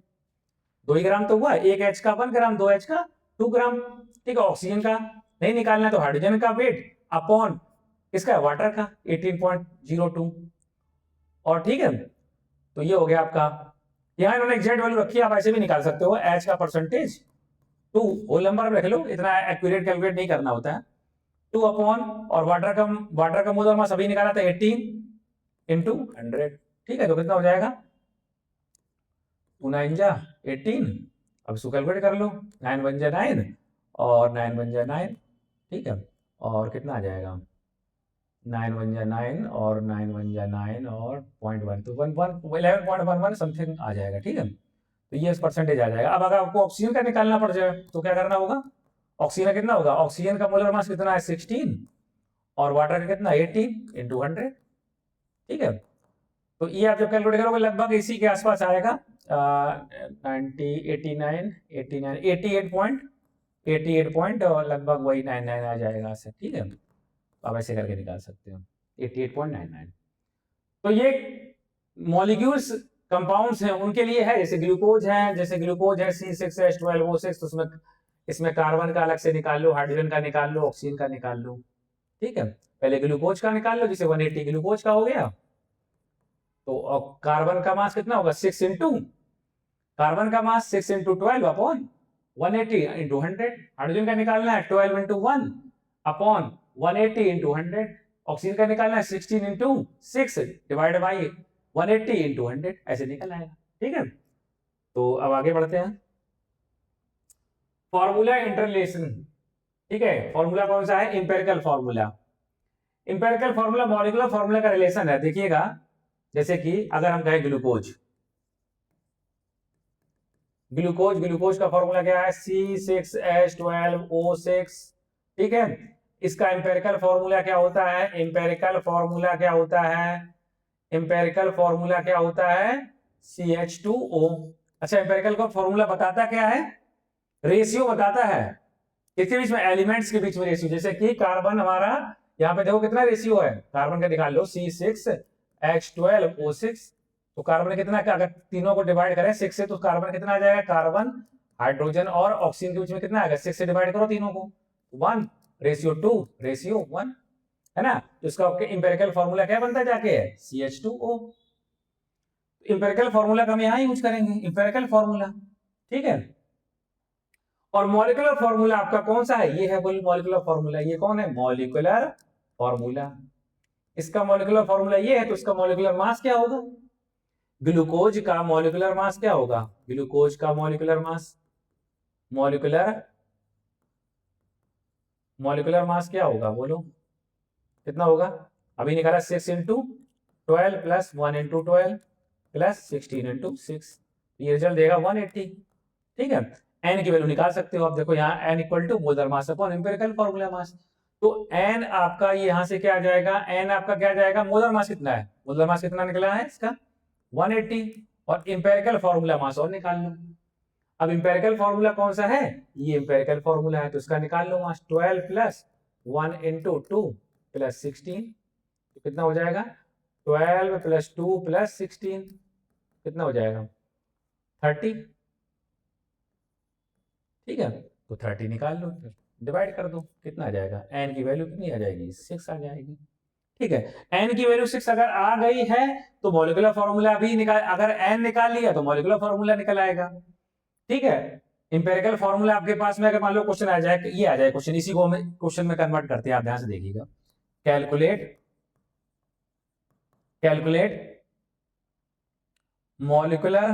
Speaker 1: 2 ही ग्राम तो हुआ, 1 H का 1 ग्राम, 2 H का 2 ग्राम, ठीक है। ऑक्सीजन का नहीं निकालना तो हाइड्रोजन का वेट अपॉन किसका वाटर का 18.02, और ठीक है। तो ये हो गया आपका, यहाँ इन्होंने एग्जैक्ट वैल्यू रखी है, आप ऐसे भी निकाल सकते हो, H का परसेंटेज 2 होल नंबर में रख लो, इतना एक्यूरेट कैलकुलेट नहीं करना होता है, 2 अपॉन, और वाटर का मोलर मास अभी निकाला था 18 इंटू 100, ठीक है। तो कितना हो जाएगा 2 9 जा 18, अब इसको कैलकुलेट कर लो, 9 1 जा 9 और 9 1 जा 9, ठीक है। और कितना आ जाएगा 9 1 जा 9 और 9 1 जा 9 और 0.1, तो 11.11 समथिंग आ जाएगा, ठीक है। तो ये परसेंटेज आ जाएगा। अब अगर आपको ऑक्सीजन का निकालना पड़ जाए तो क्या करना होगा, ऑक्सीजन कितना होगा, ऑक्सीजन का मोलर मास कितना है 16 और वाटर का कितना 18 इंटू 100, ठीक है। तो ये आप जब कैलकुलेट करोगे लगभग इसी के आसपास आएगा 88 पॉइंट और लगभग वही 99 आ जाएगा ऐसे, ठीक है। आप ऐसे करके निकाल सकते हो 88.99। तो ये मॉलिक्यूल्स कंपाउंड्स हैं उनके लिए है, जैसे ग्लूकोज है, C6H12O6, तो उसमें इसमें कार्बन का अलग से निकाल लो, हाइड्रोजन का निकाल लो, ऑक्सीजन का निकाल लो, ठीक है। पहले ग्लूकोज का निकाल लो, जैसे 180 ग्लूकोज का हो गया, तो कार्बन का मास कितना होगा 6 इंटू कार्बन का मास 6 इंटू 12 अपॉन 180 इंटू 100। हाइड्रोजन का निकालना है 12 इंटू 1 अपॉन 180 इंटू 100। ऑक्सीजन का निकालना है 16 इंटू 6 डिवाइड बाई 180 इंटू 100, ऐसे निकल आएगा। ठीक है, तो अब आगे बढ़ते हैं। फॉर्मूला इंटरलेशन, ठीक है, फॉर्मूला कौन सा है, empirical formula. Empirical formula molecular formula का रिलेशन है। देखिएगा, जैसे कि अगर हम कहें ग्लूकोज, ग्लूकोज ग्लूकोज का फॉर्मूला क्या है, C6H12O6। ठीक है, इसका इंपेरिकल फॉर्मूला क्या होता है, इंपेरिकल फॉर्मूला क्या होता है, इंपेरिकल फॉर्मूला क्या होता है CH2O। अच्छा, इंपेरिकल का फॉर्मूला बताता क्या है, रेशियो बताता है किसके बीच में, एलिमेंट्स के बीच में रेशियो। जैसे कि कार्बन हमारा यहाँ पे देखो कितना रेशियो है, कार्बन का निकाल लो C6H12O6। तो कार्बन कितना, अगर तीनों को डिवाइड करें 6 से तो कार्बन कितना आ जाएगा, कार्बन हाइड्रोजन और ऑक्सीजन के बीच में कितना आएगा, 6 से डिवाइड करो तीनों को 1:2:1 है ना। तो इसका इंपेरिकल फॉर्मूला क्या बनता जाके है, CH2O। इंपेरिकल फॉर्मूला का हम यहां यूज करेंगे, इंपेरिकल फॉर्मूला। ठीक है, और मॉलिक्यूलर फॉर्मूला आपका कौन सा है, ये है बोल मॉलिक्यूलर फॉर्मूला। ये कौन है, मॉलिक्यूलर फॉर्मूला। इसका मॉलिक्यूलर फॉर्मूला ये है, तो इसका मॉलिक्यूलर मास क्या होगा, ग्लूकोज का मॉलिक्यूलर मास क्या होगा, ग्लूकोज का मॉलिक्यूलर मास, मॉलिक्यूलर मास क्या होगा, बोलो कितना होगा। अभी निकाला 6 into 12 plus 1 into 12 plus 16 into 6, ये रिजल्ट देगा 180। ठीक है, एन की वैल्यू निकाल सकते हो आप। देखो यहाँ n equal to molar mass upon empirical formula mass. तो एन आपका यहां से क्या आ जाएगा, एन आपका क्या जाएगा, मोलर मास कितना है, मोलर मास कितना निकला है इसका 180, और एम्पिरिकल फॉर्मूला मास और निकाल लो। अब एम्पिरिकल फॉर्मूला कौन सा है, ये एम्पिरिकल फॉर्मूला है, तो इसका निकाल लो मास 12 प्लस 1 इंटू 2 प्लस 16, तो कितना हो जाएगा 12 प्लस 2 प्लस 16 कितना हो जाएगा 30। ठीक है, तो 30 निकाल लो, डिवाइड कर दो, कितना आ जाएगा, एन की वैल्यू कितनी आ जाएगी, 6 आ जाएगी। ठीक है, एन की वैल्यू 6 अगर आ गई है तो मॉलिक्यूलर फॉर्मूला भी निकाल, अगर एन निकाल लिया तो मॉलिक्यूलर फॉर्मूला निकल आएगा। ठीक है, इंपेरिकल फॉर्मूला आपके पास में अगर मान लो क्वेश्चन आ जाए, ये आ जाए क्वेश्चन, इसी को हम क्वेश्चन में कन्वर्ट करते हैं, आप ध्यान से देखिएगा। Calculate molecular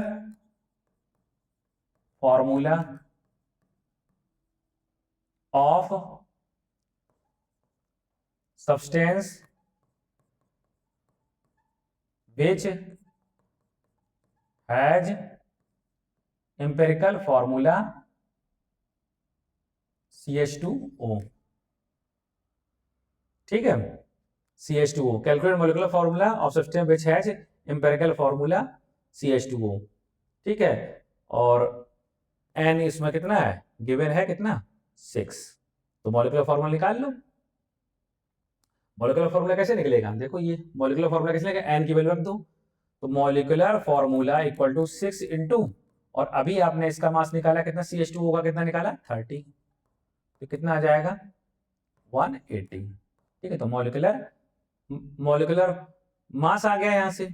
Speaker 1: formula of substance which has empirical formula CH2O। ठीक है, CH2O, calculate molecular formula of substance which has empirical formula CH2O। ठीक है, और एन इसमें कितना है, गिवन है कितना 6, तो मॉलिक्यूलर फॉर्मूला निकाल लो। मॉलिक्यूलर फॉर्मूला कैसे निकलेगा, देखो ये मॉलिक्यूलर फॉर्मूला कैसे निकलेगा, एन की वैल्यू रख दो, तो molecular formula equal to 6 into, और अभी आपने इसका मास निकाला कितना, CH2O का कितना निकाला 30, तो कितना आ जाएगा 180। ठीक है, तो मॉलिक्यूलर मास आ गया यहाँ से,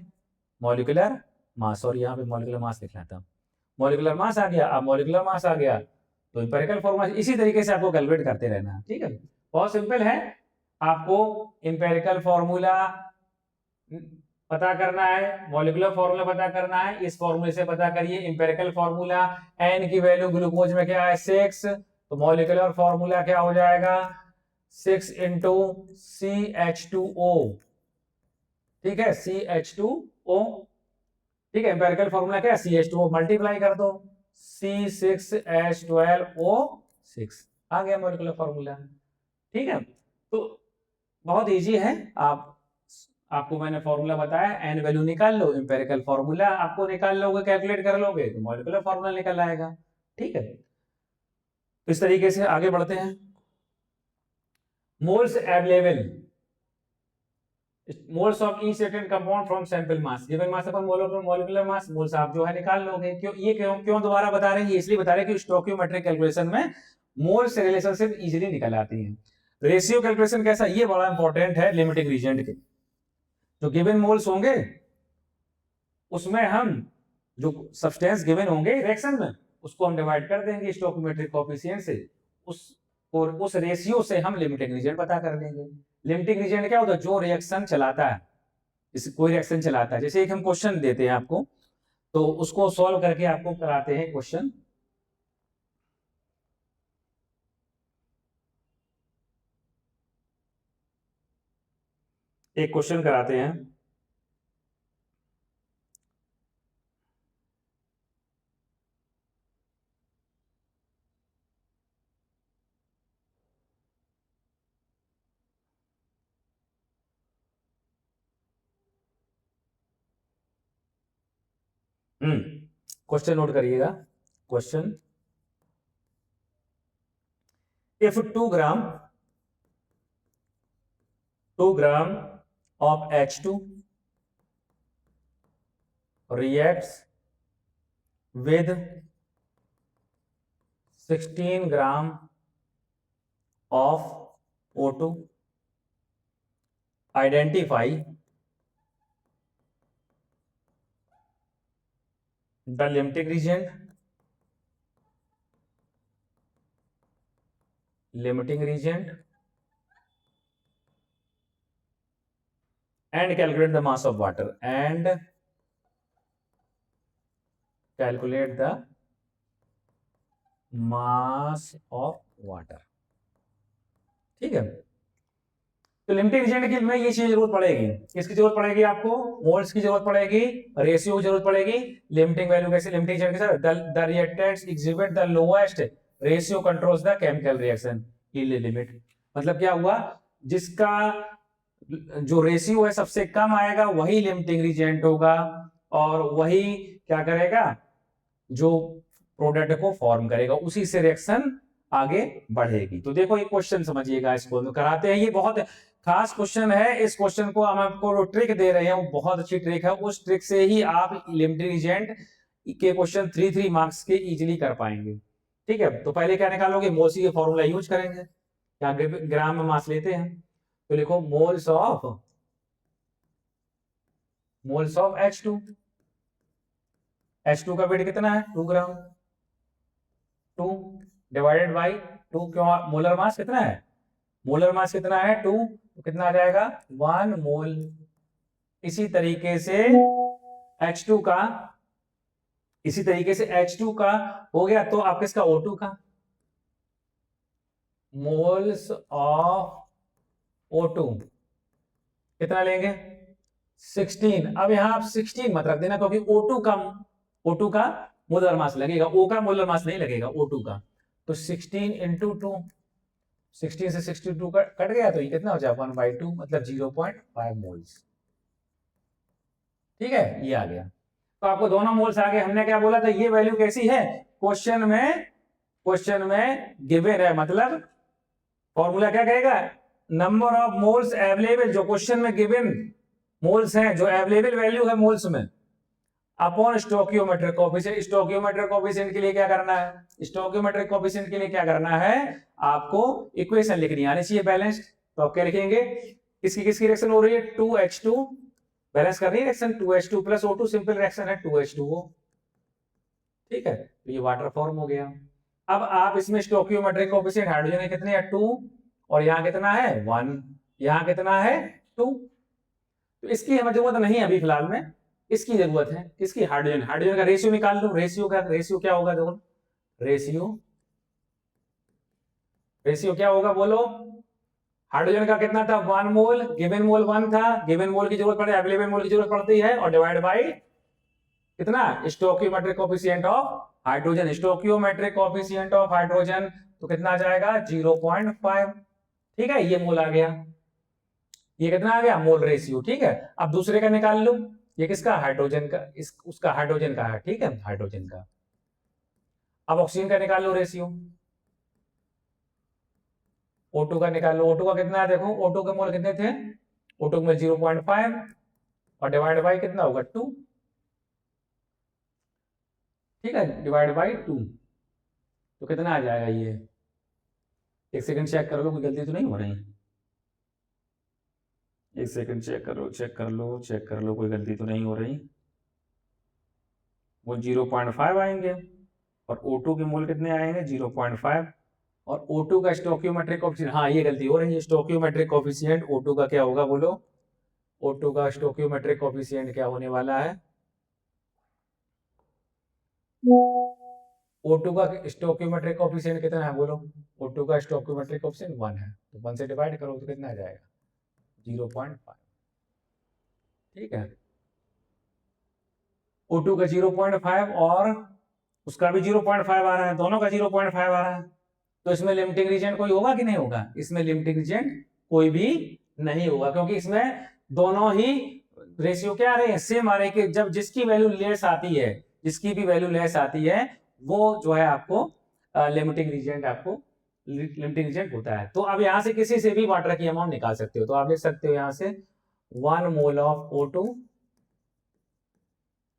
Speaker 1: मॉलिक्यूलर मास, और यहाँ पे मॉलिक्यूलर मास लिखना था, मॉलिक्यूलर मास आ गया। अब मॉलिक्यूलर मास आ गया तो इंपेरिकल फॉर्मूला इसी तरीके से आपको कैलकुलेट करते रहना है। ठीक है, बहुत सिंपल है, आपको इंपेरिकल फॉर्मूला पता करना है, मॉलिक्यूलर फॉर्मूला पता करना है, इस फॉर्मूले से पता करिए इंपेरिकल फॉर्मूला। एन की वैल्यू ग्लूकोज में क्या है 6, तो मॉलिक्यूलर फॉर्मूला क्या हो जाएगा 6 इंटू CH2O। ठीक है, CH2O। ठीक है, इंपेरिकल फॉर्मूला क्या है CH2O, मल्टीप्लाई कर दो C6H12O6, आ गया मॉलिक्यूलर फॉर्मूला। ठीक है, तो बहुत इजी है, आपको मैंने फॉर्मूला बताया, एन वैल्यू निकाल लो, इंपेरिकल फॉर्मूला आपको निकाल लोगे, कैलकुलेट कर लोगे तो मॉलिक्यूलर फॉर्मूला निकल आएगा। ठीक है, तो इस तरीके से आगे बढ़ते हैं। Moles available, moles of each certain compound from sample mass, given mass upon molecular mass, moles आप जो है निकाल लोगे। क्यों दोबारा बता रहे हैं, ये इसलिए बता रहे हैं कि स्टोइकियोमेट्रिक कैलकुलेशन में मोल्स रिलेशनशिप इजीली निकल आती है। रेशियो कैलकुलेशन कैसा, ये बड़ा इंपॉर्टेंट है लिमिटिंग रीजन के, जो गिवन मोल्स होंगे उसमें हम जो सब्सटेंस गिवन होंगे रिएक्शन में उसको हम डिवाइड कर देंगे स्टोइकोमेट्रिक कोएफिशिएंट से, और उस रेशियो से हम लिमिटिंग रीजन पता कर लेंगे। लिमिटिंग रीजन क्या होता है? जो रिएक्शन चलाता है, जैसे कोई रिएक्शन चलाता है, जैसे एक हम क्वेश्चन देते हैं आपको, तो उसको सॉल्व करके आपको कराते हैं क्वेश्चन। एक क्वेश्चन कराते हैं, क्वेश्चन नोट करिएगा। Question, if 2 gram of H2 reacts with 16 gram of O2, identify the limiting reagent and calculate the mass of water ठीक है। तो लिमिटिंग रीजन की में ये चीज जरूरत पड़ेगी, किसकी जरूरत पड़ेगी आपको? मोल्स की जरूरत पड़ेगी, रेशियो की जरूरत पड़ेगी। लिमिटिंग वैल्यू कैसे? लिमिटिंग रीजन के साथ the reactants exhibit the lowest ratio controls the chemical reaction yield limit. मतलब क्या हुआ? जिसका जो रेशियो है सबसे कम आएगा वही लिमिटिंग रीजेंट होगा, और वही क्या करेगा? जो प्रोडक्ट को फॉर्म करेगा, उसी से रिएक्शन आगे बढ़ेगी। तो देखो ये क्वेश्चन समझिएगा, इसको कराते हैं, ये बहुत खास क्वेश्चन है। इस क्वेश्चन को हम आपको ट्रिक दे रहे हैं, वो बहुत अच्छी ट्रिक है, उस ट्रिक से ही आप लिमिटिंग रीजेंट के क्वेश्चन 3 मार्क्स के इजीली कर पाएंगे। ठीक है, तो पहले क्या निकालोगे? मोल्स का फॉर्मूला यूज करेंगे, यहाँ ग्राम में मास लेते हैं, तो लिखो मोल्स ऑफ H2। H2 का वेट कितना है? 2 ग्राम। 2 डिवाइडेड बाई 2, क्यों? मोलर मास कितना है? मोलर मास कितना है? 2, तो कितना आ जाएगा? 1 मोल। इसी तरीके से H2 का हो गया, तो आप किसका? O2 का मोल्स ऑफ O2 कितना लेंगे? 16। अब यहां आप 16 मत रख देना, क्योंकि O2 का मोलर मास लगेगा, O का मोलर मास नहीं लगेगा, O2 का। तो 16 इंटू 2, 16 से 62 कट गया, तो ये कितना हो जाएगा? 1/2, मतलब 0.5 मोल्स। ठीक है, ये आ गया। तो आपको दोनों मोल्स आ गए। हमने क्या बोला था? ये वैल्यू कैसी है? क्वेश्चन में गिवन है, मतलब फॉर्मूला क्या कहेगा? नंबर ऑफ मोल्स अवेलेबल, जो क्वेश्चन में गिवन मोल्स हैं, जो अवेलेबल वैल्यू है मोल्स में, अपॉन स्टोकियोमेट्रिक कोएफिशिएंट। स्टोकियोमेट्रिक कोएफिशिएंट के लिए क्या करना है? स्टोकियोमेट्रिक कोएफिशिएंट के लिए क्या करना है? आपको इक्वेशन लिखनी आनी चाहिए बैलेंस्ड। तो आप क्या लिखेंगे? किसकी रिएक्शन हो रही है? 2H2 बैलेंस कर रही है reaction, 2H2 plus O2 simple reaction है 2H2O। ठीक है, तो ये वाटर फॉर्म हो गया। अब आप इसमें स्टोकियोमेट्रिक कोएफिशिएंट हाइड्रोजन है कितने हैं? 2, और यहाँ कितना है? 1, यहाँ कितना है? 2। तो इसकी हमें जरूरत नहीं है अभी फिलहाल में, इसकी जरूरत है किसकी? हाइड्रोजन का रेशियो निकाल लो। रेशियो क्या होगा? देखो रेशियो क्या होगा बोलो? हाइड्रोजन का कितना था? 1 मोल, गिवन मोल 1 था, गिवन मोल की जरूरत पड़े, अवेलेबल मोल की जरूरत पड़ती है, और डिवाइड बाई कितना? Stoichiometric coefficient of hydrogen. Stoichiometric coefficient of hydrogen तो कितना आ जाएगा? 0.5। ठीक है, ये मोल आ गया। ये कितना आ गया? Mole ratio. ठीक है, अब दूसरे का निकाल लो। ये किसका? हाइड्रोजन का, उसका हाइड्रोजन का है। ठीक है, हाइड्रोजन का। अब ऑक्सीजन का निकाल लो रेशियो। O2 का निकाल लो। O2 का कितना है? देखो O2 के मोल कितने थे? O2 में 0.5, और डिवाइड बाई कितना होगा? 2। ठीक है, डिवाइड बाई 2, तो कितना आ जाएगा ये? एक सेकंड चेक कर लो, कोई गलती तो नहीं हो रही? एक सेकंड चेक कर लो, कोई गलती तो नहीं हो रही? वो 0.5 आएंगे, और O2 के मोल कितने आएंगे 0.5, और O2 का स्टोइकियोमेट्रिक कोएफिशिएंट, हाँ ये गलती हो रही है, स्टोइकियोमेट्रिक कोएफिशिएंट O2 का क्या होगा बोलो, O2 का स्टोइकियोमेट्रिक कोएफिशिएंट क्या होने वाला है, O2 का स्टोइकियोमेट्रिक कोएफिशिएंट कितना है बोलो, O2 का स्टोइकियोमेट्रिक कोएफिशिएंट 1 है, तो 1 से डिवाइड करो तो कितना आ जाएगा 0.5, ठीक है। O2 का 0.5 और उसका भी 0.5 आ रहा है, दोनों का 0.5 आ रहा है, तो इसमें लिमिटिंग रीजन कोई होगा कि नहीं होगा, इसमें लिमिटिंग रीजन कोई भी नहीं होगा, क्योंकि इसमें दोनों ही रेशियो क्या आ रहे हैं, सेम आ रहे हैं, कि जब जिसकी वैल्यू लेस आती है, जिसकी भी वैल्यू लेस आती है वो जो है आपको लिमिटिंग रीजन, आपको लिमिटिंग रीजन होता है। तो अब यहां से किसी से भी वाटर की अमाउंट निकाल सकते हो, तो आप लिख सकते हो यहां से 1 मोल ऑफ O2,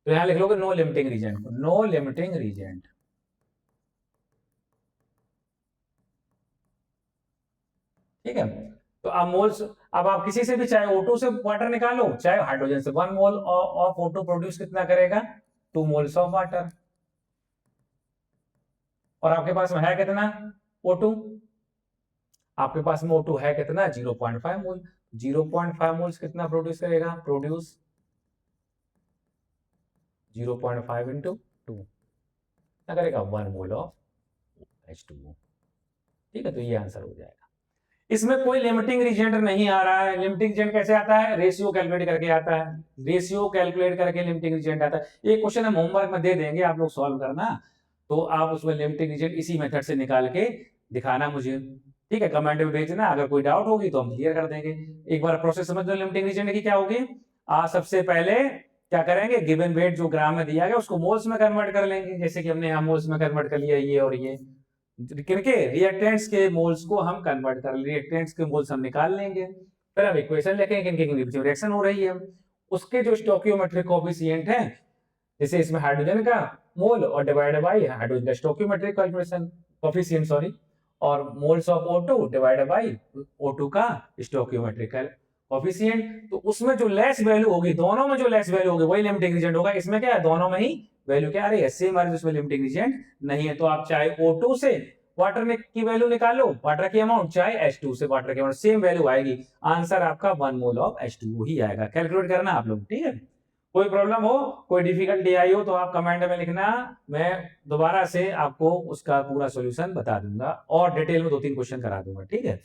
Speaker 1: तो यहां लिख लोगे no limiting reason, no limiting reason, ठीक है। तो अब मोल्स, अब आप किसी से भी चाहे O2 से वाटर निकालो चाहे हाइड्रोजन से, 1 मोल ऑफ O2 प्रोड्यूस कितना करेगा 2 मोल्स ऑफ वाटर, और आपके पास में है कितना O2, आपके पास में O2 है कितना 0.5 मोल, 0.5 मोल्स कितना प्रोड्यूस करेगा, प्रोड्यूस 0.5 इंटू 2 कितना करेगा 1 मोल ऑफ H2O, ठीक है। तो ये आंसर हो जाएगा। इसमें कोई लिमिटिंग रीजेंट नहीं आ रहा है, लिमिटिंग रीजेंट कैसे आता है, रेशियो कैलकुलेट करके आता है, रेशियो कैलकुलेट करके लिमिटिंग रीजेंट आता है। एक क्वेश्चन हम होमवर्क में दे देंगे, आप लोग सॉल्व करना, तो आप उसमें लिमिटिंग रीजेंट इसी मेथड से निकाल के दिखाना मुझे, ठीक है, कमेंट में भेजना, अगर कोई डाउट होगी तो हम क्लियर कर देंगे। एक बार प्रोसेस समझ लो लिमिटिंग रीजेंट की क्या होगी, सबसे पहले क्या करेंगे, गिवन वेट जो ग्राम में दिया गया उसको मोल्स में कन्वर्ट कर लेंगे, जैसे कि हमने यहाँ मोल्स में कन्वर्ट कर लिया ये और ये, किनके रिएक्टेंट्स के मोल्स को हम कन्वर्ट कर, रिएक्टेंट्स के मोल्स हम निकाल लेंगे, फिर हम इक्वेशन लिखेंगे किनके किनके बीच में रिएक्शन हो रही है, उसके जो स्टोइकियोमेट्रिक कोएफिशिएंट है, जैसे इसमें हाइड्रोजन का मोल और डिवाइडेड बाय हाइड्रोजन का स्टोइकियोमेट्रिक कोएफिशिएंट सॉरी, और moles of O2 divided by O2 का स्टोइकियोमेट्रिक कोएफिशिएंट, तो उसमें जो लेस वैल्यू होगी, दोनों में जो लेस वैल्यू होगी वही लिमिटिंग रीजन होगा। इसमें क्या है, दोनों में ही वैल्यू क्या आ रही है, सेम आ रही है, उसमें लिमिटिंग रीजन नहीं है। तो आप चाहे O2 से वाटर की वैल्यू निकालो, वाटर की अमाउंट, चाहे H2 से वाटर की अमाउंट, सेम वैल्यू आएगी, आंसर आपका 1 मोल ऑफ H2O ही आएगा। कैलकुलेट करना आप लोग, ठीक है। कोई प्रॉब्लम हो, कोई डिफिकल्टी आई हो तो आप कमेंट में लिखना, मैं दोबारा से आपको उसका पूरा सॉल्यूशन बता दूंगा और डिटेल में 2-3 क्वेश्चन करा दूंगा, ठीक है।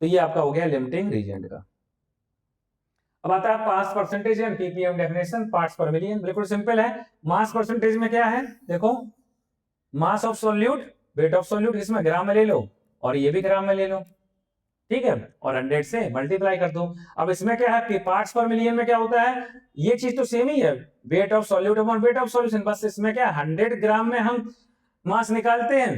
Speaker 1: तो ये आपका हो गया लिमिटिंग रीजन का। अब आता है mass percentage and ppm definition, parts पर मिलियन, बिल्कुल सिंपल है। मास परसेंटेज में क्या है, देखो mass of solute, weight of solute, इसमें ग्राम में ले लो और ये भी ग्राम में ले लो, ठीक है, और 100 से मल्टीप्लाई कर दो। अब इसमें क्या है कि पार्ट्स पर मिलियन में क्या होता है, ये चीज तो सेम ही है, weight of solute upon weight of solution, बस इसमें क्या 100 ग्राम में हम मास निकालते हैं,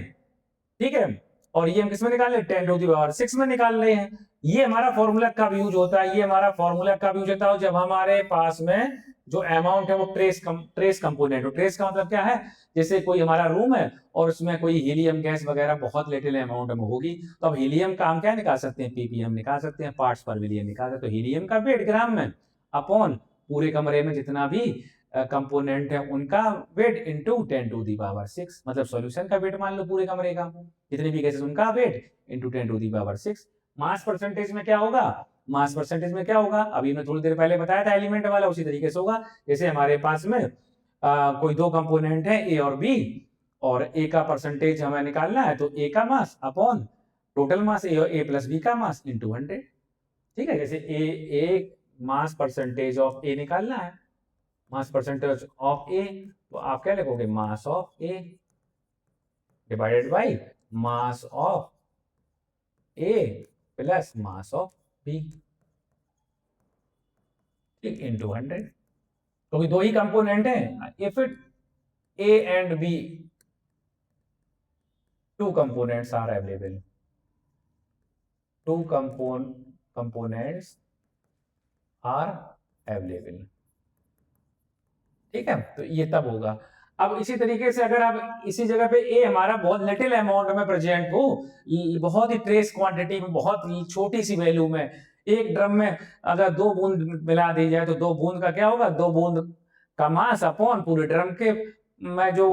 Speaker 1: ठीक है, और ये हम किसमें निकाल रहे हैं 10 टू द पावर 6 में निकाल रहे हैं। ये हमारा फॉर्मूला कब यूज होता है, ये हमारा फॉर्मूला कब यूज होता है, जब हमारे पास में जो अमाउंट है वो ट्रेस कंपोनेंट हो। ट्रेस का मतलब क्या है, जैसे कोई हमारा रूम है और उसमें कोई हीलियम गैस वगैरह बहुत लिटिल अमाउंट में होगी, तो अब हीलियम का हम क्या निकाल सकते हैं, ppm निकाल सकते हैं, पार्ट्स पर मिलियन निकाल सकते हैं। तो हीलियम का वेट ग्राम में अपॉन पूरे कमरे में जितना भी कंपोनेंट है उनका weight into 10 to the power 6, मतलब सॉल्यूशन का वेट मान लो पूरे कमरे का, जितने भी गैसेस उनका weight into 10 to the power 6। Mass percentage में क्या होगा, मास परसेंटेज में क्या होगा, अभी मैं थोड़ी देर पहले बताया था एलिमेंट वाला, उसी तरीके से होगा। जैसे हमारे पास में कोई दो कंपोनेंट है ए और बी, और ए का परसेंटेज हमें निकालना है, तो ए का मास अपॉन टोटल मास, ए प्लस बी का मास इनटू 100, ठीक है। जैसे ए मास परसेंटेज ऑफ ए निकालना है, मास परसेंटेज ऑफ ए, तो आप क्या लिखोगे, mass of A divided by mass of A plus mass of B, ठीक, इनटू 100, क्योंकि दो ही कंपोनेंट है। If it A and B two components are available, two components are available, ठीक है, तो ये तब होगा। अब इसी तरीके से अगर आप इसी जगह पे ए हमारा बहुत लिटिल अमाउंट में प्रेजेंट हो, बहुत ही ट्रेस क्वांटिटी में, बहुत छोटी सी वैल्यू में, एक ड्रम में अगर 2 बूंद मिला दी जाए तो 2 बूंद का क्या होगा, 2 बूंद का मास अपॉन पूरे ड्रम के मैं जो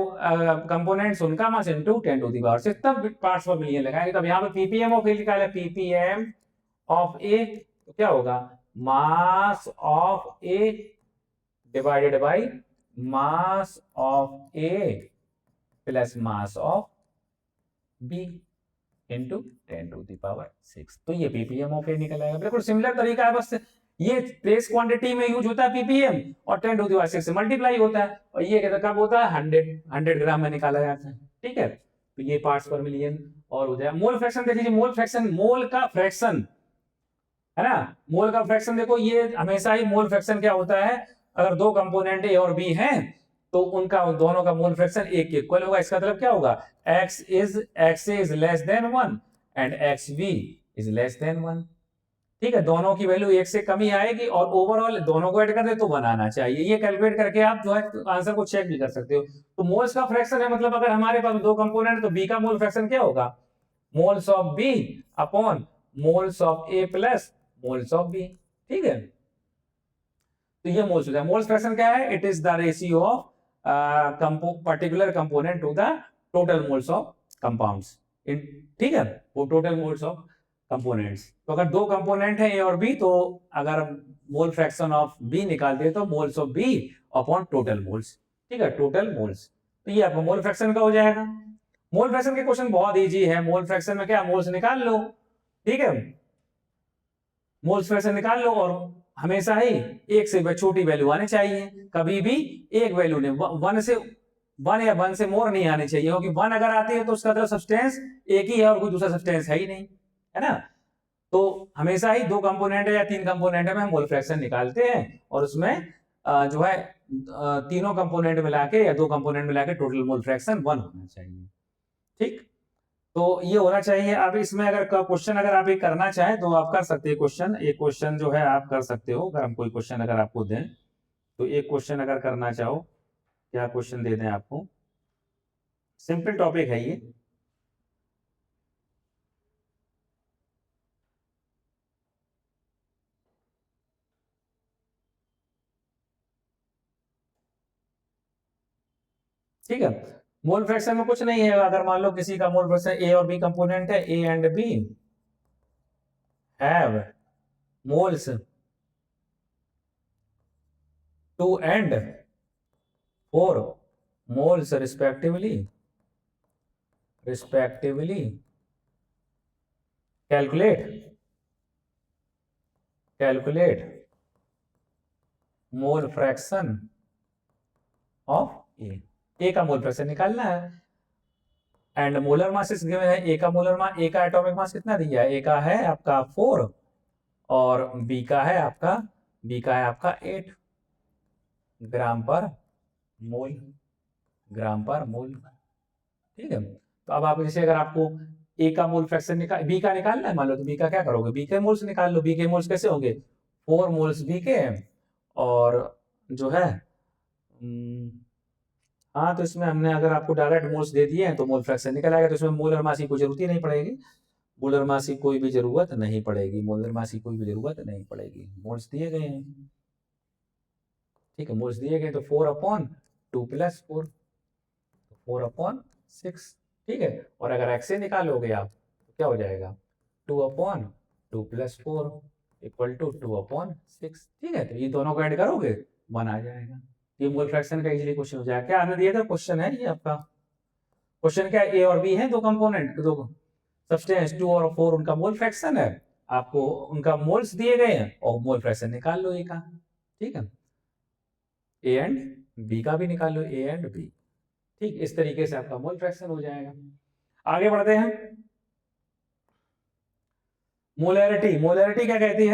Speaker 1: कंपोनेंट्स उनका मास इनटू 10⁻⁶ तब पार्ट्स पर मिलियन लगाएंगे। तब यहाँ पे पीपीएम ऑफ ए निकाले, पीपीएम ऑफ ए तो क्या होगा, mass of A divided by mass of A plus mass of B into 10⁻⁶। तो ये पीपीएम ऑफ ए निकल आएगा। बिल्कुल सिमिलर तरीका है, बस ये प्लेस क्वांटिटी में यूज होता है पीपीएम और 10⁻⁶ से मल्टीप्लाई होता है, और ये कब होता है 100 ग्राम में निकाला जाता है। ठीक है, तो ये पार्ट्स पर मिलियन और हो जाए। मोल फ्रैक्शन देख लीजिए, मोल फ्रैक्शन, मोल का फ्रैक्शन है ना, मोल का फ्रैक्शन देखो, ये हमेशा ही मोल फ्रैक्शन क्या होता है, अगर दो कंपोनेंट ए और बी हैं तो उनका दोनों का मोल फ्रैक्शन एक के इक्वल होगा। इसका मतलब क्या होगा, x is less than 1 and xb is less than 1। ठीक है, दोनों की वैल्यू एक से कम ही आएगी और ओवरऑल दोनों को ऐड कर दे तो 1 आना चाहिए। ये कैलकुलेट करके आप जो है आंसर को चेक भी कर सकते हो। तो मोल्स का फ्रैक्शन है, मतलब अगर हमारे पास दो कंपोनेंट तो बी का मोल फ्रैक्शन क्या होगा, moles of B upon moles of A plus moles of B. ठीक है, तो ये मोल्स हो जाए। मोल्स फ्रैक्शन क्या है, it is the ratio of particular component to the total moles of compounds. ठीक है, वो टोटल मोल्स ऑफ कंपोनेंट्स। तो अगर दो कंपोनेंट है ए और बी, तो अगर मोल फ्रैक्शन ऑफ बी निकालते हैं तो moles of B upon total moles. ठीक है, टोटल मोल्स, तो ये आपका मोल फ्रैक्शन का हो जाएगा। मोल फ्रैक्शन के क्वेश्चन बहुत इजी है। मोल फ्रैक्शन में क्या, मोल्स निकाल लो। ठीक है, मोल्स फ्रैक्शन निकाल लो और हमेशा ही एक से छोटी वैल्यू आनी चाहिए, कभी भी एक वैल्यू नहीं, वन या वन से मोर नहीं आनी चाहिए, क्योंकि वन अगर आती है तो उसका तो सब्सटेंस एक ही है और कोई दूसरा सब्सटेंस है ही नहीं, है ना। तो हमेशा ही दो कंपोनेंट है या तीन कंपोनेंट में हम मोल फ्रैक्शन निकालते हैं और उसमें जो है तीनों कंपोनेंट मिला के या दो कंपोनेंट मिला के टोटल मोल फ्रैक्शन 1 होना चाहिए। ठीक, तो ये होना चाहिए। अब इसमें अगर क्वेश्चन अगर आप ये करना चाहें तो आप कर सकते हैं क्वेश्चन, एक क्वेश्चन जो है आप कर सकते हो। अगर हम कोई क्वेश्चन अगर आपको दें तो एक क्वेश्चन अगर करना चाहो, क्या क्वेश्चन दे दें आपको, सिंपल टॉपिक है ये। ठीक है, मोल फ्रैक्शन में कुछ नहीं है। अगर मान लो किसी का मोल फ्रैक्शन ए और बी कंपोनेंट है, A and B have moles 2 and 4 moles respectively calculate mole fraction of A का मोल फ्रैक्शन निकालना है। एंड मोलर मास इस गिवन है, ए का मोलर मास, ए का एटॉमिक मास कितना दिया है, ए का है आपका 4 और बी का है आपका 8 ग्राम पर मोल, ठीक है। तो अब आप जैसे अगर आपको ए का मोल फ्रैक्शन निकाल, बी का निकालना है मान लो, तो बी का क्या करोगे, बी के मोल्स निकाल लो। बी के मोल्स कैसे होंगे, 4 मोल्स बी के और जो है हाँ, तो इसमें हमने अगर आपको डायरेक्ट मोल्स दे दिए हैं तो मोल फ्रैक्शन निकल आएगा। तो इसमें मोलर मास की कोई जरूरत ही नहीं पड़ेगी, मोलर मास की कोई भी जरूरत नहीं पड़ेगी, मोल्स दिए गए हैं। ठीक है, मोल्स दिए गए तो 4/2 + 4, 4/6। ठीक है, और अगर एक्स से निकालोगे आप तो क्या हो जाएगा, 2/2 + 4 = 2/6। ठीक है, तो ये दोनों को ऐड करोगे 1 आ जाएगा। ये मोल फ्रैक्शन का इजीली क्वेश्चन हो जाएगा। क्या आपने दिया था क्वेश्चन है ये आपका, क्वेश्चन क्या, ए और बी है दो कंपोनेंट, दो सब्सटेंस 2 और 4 उनका मोल फ्रैक्शन है, आपको उनका मोल्स दिए गए हैं और मोल फ्रैक्शन निकाल लो ए का। ठीक है, ए एंड बी का भी निकाल लो, ए एंड बी। ठीक, इस तरीके से आपका मोल फ्रैक्शन हो जाएगा। आगे बढ़ते हैं। मोलैरिटी, मोलैरिटी क्या कहती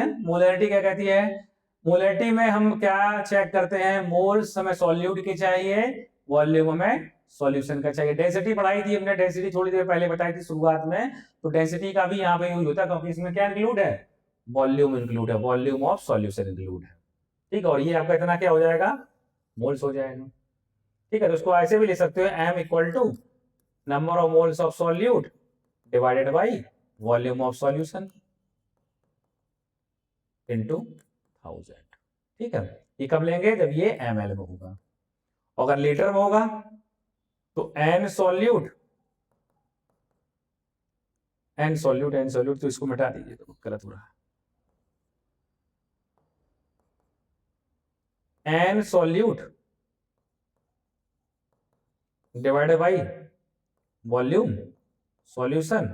Speaker 1: है, मोलैरिटी में हम क्या चेक करते हैं, मोल्स हमें सॉल्यूट की चाहिए, वॉल्यूम हमें सॉल्यूशन का चाहिए। डेंसिटी पढ़ाई थी हमने, डेंसिटी थोड़ी देर पहले बताई थी शुरुआत में, तो डेंसिटी का भी यहाँ पे यूज होता है, क्योंकि इसमें क्या इंक्लूड है, वॉल्यूम इंक्लूड है, वॉल्यूम ऑफ सॉल्यूशन इंक्लूड है। ठीक है, और ये आपका इतना क्या हो जाएगा, मोल्स हो जाएगा। ठीक है, तो उसको ऐसे भी ले सकते हो, m = number of moles of solute divided by volume of solution into 1000। ठीक है, ये कब लेंगे, जब ये ml में होगा। अगर लीटर में होगा तो एन सॉल्यूट तो इसको मिटा दीजिए, तो गलत हो रहा है। N solute divided by volume solution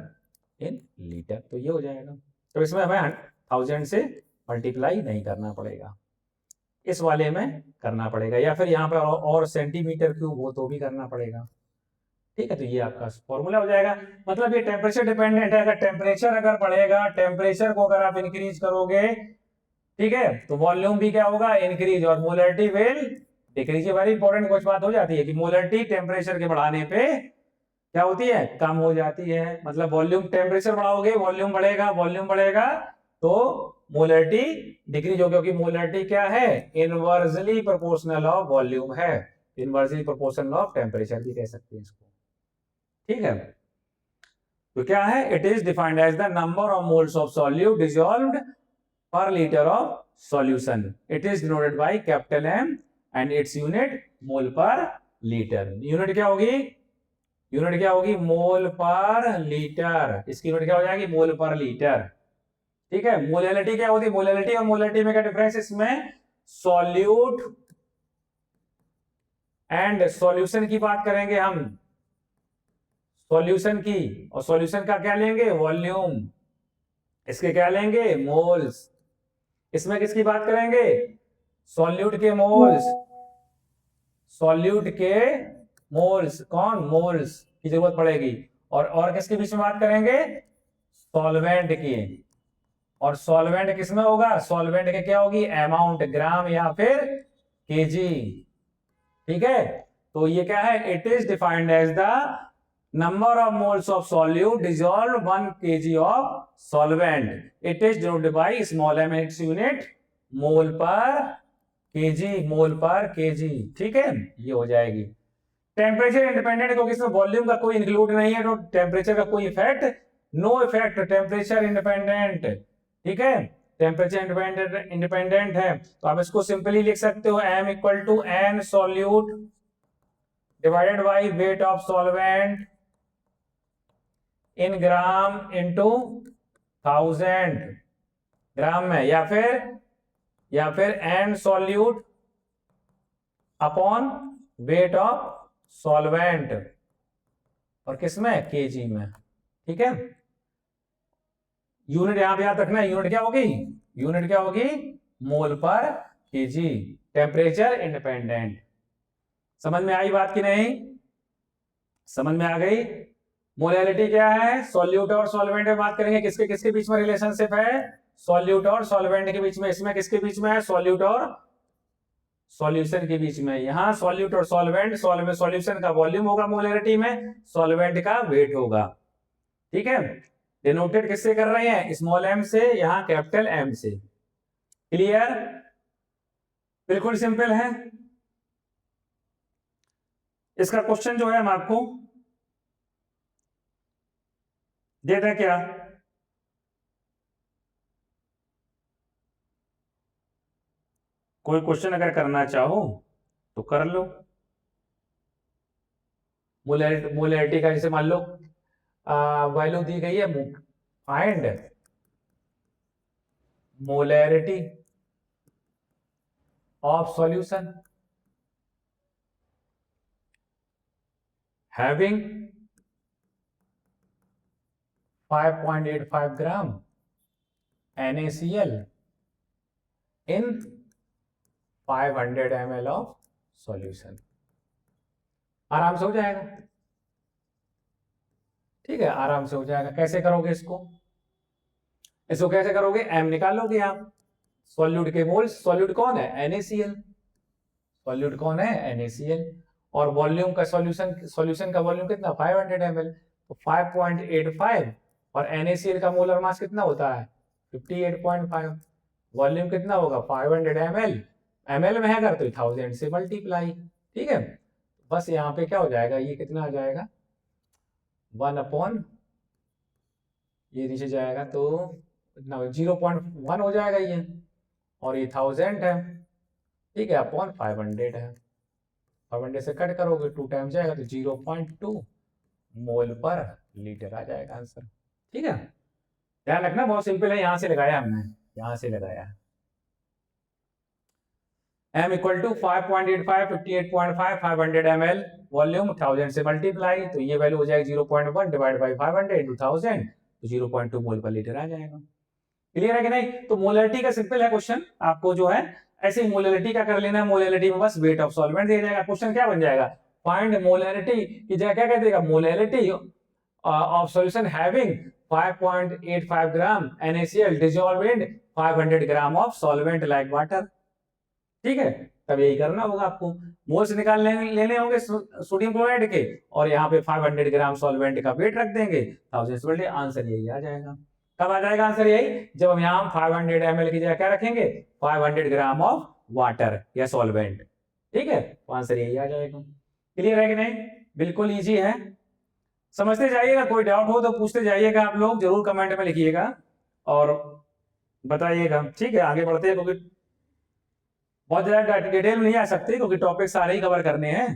Speaker 1: in litre, तो ये हो जाएगा। तो इसमें हमें 1000 से मल्टीप्लाई नहीं करना पड़ेगा, इस वाले में करना पड़ेगा, या फिर यहाँ पे और सेंटीमीटर क्यूब हो तो भी करना पड़ेगा। ठीक है, तो ये आपका फॉर्मूला हो जाएगा। मतलब ये टेम्परेचर डिपेंडेंट है। अगर टेम्परेचर अगर बढ़ेगा, टेम्परेचर को अगर आप इंक्रीज करोगे, ठीक है, तो वॉल्यूम भी क्या होगा, इंक्रीज, और मोलरिटी विल डिक्रीज। ये वेरी इंपॉर्टेंट कुछ बात हो जाती है कि मोलरिटी टेम्परेचर के बढ़ाने पे क्या होती है, कम हो जाती है। मतलब वॉल्यूम, टेम्परेचर बढ़ाओगे वॉल्यूम बढ़ेगा, वॉल्यूम बढ़ेगा तो मोलरिटी डिक्रीज होगी, क्योंकि मोलरिटी क्या है, इनवर्सली प्रोपोर्शनल ऑफ वॉल्यूम है, इनवर्सली प्रोपोर्शनल ऑफ टेम्परेचर भी कह सकते हैं इसको। ठीक है, तो क्या है, it is defined as the number of moles of solute dissolved per litre of solution. It is denoted by capital M and its unit mole per litre. Unit क्या होगी, यूनिट क्या होगी, मोल पर लीटर। इसकी unit क्या हो जाएगी, मोल per litre. ठीक है, मोलैलिटी क्या होती है, मोलैलिटी और मोलैलिटी में क्या डिफरेंस, इसमें सॉल्यूट एंड सॉल्यूशन की बात करेंगे हम, सॉल्यूशन की, और सॉल्यूशन का क्या लेंगे, वॉल्यूम, इसके क्या लेंगे, मोल्स। इसमें किसकी बात करेंगे, सॉल्यूट के मोल्स, सॉल्यूट के मोल्स, कौन, मोल्स की जरूरत पड़ेगी। और किसके बीच में बात करेंगे, सॉल्वेंट की। और सॉल्वेंट किसमें होगा, सॉल्वेंट के क्या होगी, अमाउंट, ग्राम या फिर केजी। ठीक है, तो ये क्या है, it is defined as the number of moles of solute dissolve 1 kg of solvent. It is denoted by small m, its unit mole per kg, mole per KG. ठीक है, ये हो जाएगी। टेम्परेचर इंडिपेंडेंट, क्योंकि इसमें वॉल्यूम का कोई include नहीं है, तो टेम्परेचर का कोई effect, no effect, temperature independent. ठीक है, टेम्परेचर इंडिपेंडेंट है, तो आप इसको सिंपली लिख सकते हो, m equal to n solute divided by weight of solvent in gram into 1000 gram में, या फिर n solute upon weight of solvent, और किसमें, केजी में। ठीक है, यूनिट यहां पे याद रखना है, यूनिट क्या होगी, यूनिट क्या होगी, मोल पर केजी, टेम्परेचर इंडिपेंडेंट। समझ में आई बात की नहीं, समझ में आ गई। मोलैलिटी क्या है, सॉल्यूट और सॉल्वेंट में बात करेंगे, किसके किसके बीच में रिलेशनशिप है, सॉल्यूट और सॉल्वेंट के बीच में। इसमें किसके बीच में है, सॉल्यूट और सॉल्यूशन के बीच में। यहां सॉल्यूट और सॉल्वेंट, सॉल्यूशन का वॉल्यूम होगा मोलैलिटी में, सॉल्वेंट का वेट होगा। ठीक है, डिनोटेड किससे कर रहे हैं, स्मॉल एम से, यहां कैपिटल एम से। क्लियर, बिल्कुल सिंपल है। इसका क्वेश्चन जो है हम आपको दे दें क्या, कोई क्वेश्चन अगर करना चाहो तो कर लो। मोलैरिटी का जैसे मान लो वैल्यू दी गई है, find molarity of solution having 5.85 gram NaCl in 500 ml of solution. आराम से हो जाएगा, ठीक है, आराम से हो जाएगा। कैसे करोगे इसको, कैसे करोगे, एम निकालोगे आप, सॉल्यूट के मोल्स, सॉल्यूट कौन है, NaCl, सॉल्यूट कौन है, NaCl, और वॉल्यूम का सॉल्यूशन का वॉल्यूम कितना, 500 ml, तो 5.85, और NaCl का मोलर मास कितना होता है, 58.5, वॉल्यूम कितना होगा, 500 ml, ml में है अगर तो 1000 से मल्टीप्लाई। ठीक है, बस यहाँ पे क्या हो जाएगा, ये कितना आ जाएगा, 1 अपॉन, ये नीचे जाएगा तो 0.1 हो जाएगा ये, और ये 1000 है, ठीक है, अपॉन 500 है, 500 से कट करोगे 2 टाइम जाएगा तो 0.2 मोल पर लीटर आ जाएगा आंसर। ठीक है, ध्यान रखना बहुत सिंपल है, यहां से लगाया हमने, यहां से लगाया। m equal to 5.85 58.5 500 ml volume 1000 से मल्टीप्लाई, तो ये वैल्यू हो जाएगी 0.1 डिवाइड बाय 500 इनटू 1000, तो 0.2 मोल पर लीटर आ जाएगा। क्लियर है कि नहीं? तो मोलरिटी का सिंपल है क्वेश्चन, आपको जो है ऐसे ही मोलरिटी का कर लेना है, मोलरिटी में बस वेट ऑफ सॉल्वेंट दिया जाएगा। क्वेश्चन क्या बन जाएगा, फाइंड मोलरिटी की जगह क्या कह देगा, molarity of solution having 5.85 gram NaCl dissolved in 500 gram of solvent like water. ठीक है, तब यही करना होगा आपको, मोल्स निकाल लेने होंगे सोडियम क्लोराइड के, और यहाँ पे 500 ग्राम सॉल्वेंट का वेट रख देंगे 1000 से बल्कि आंसर यही आ जाएगा। कब आ जाएगा आंसर यही, जब हम यहाँ 500 ml की जगह क्या रखेंगे, 500 ग्राम ऑफ वाटर या सॉल्वेंट। ठीक है, तो आंसर यही आ जाएगा। क्लियर है कि नहीं? बिल्कुल इजी है, समझते जाइएगा, कोई डाउट हो तो पूछते जाइएगा, आप लोग जरूर कमेंट में लिखिएगा और बताइएगा। ठीक है, आगे बढ़ते हैं, क्योंकि बहुत ज्यादा डिटेल में नहीं आ सकते क्योंकि टॉपिक सारे ही कवर करने हैं।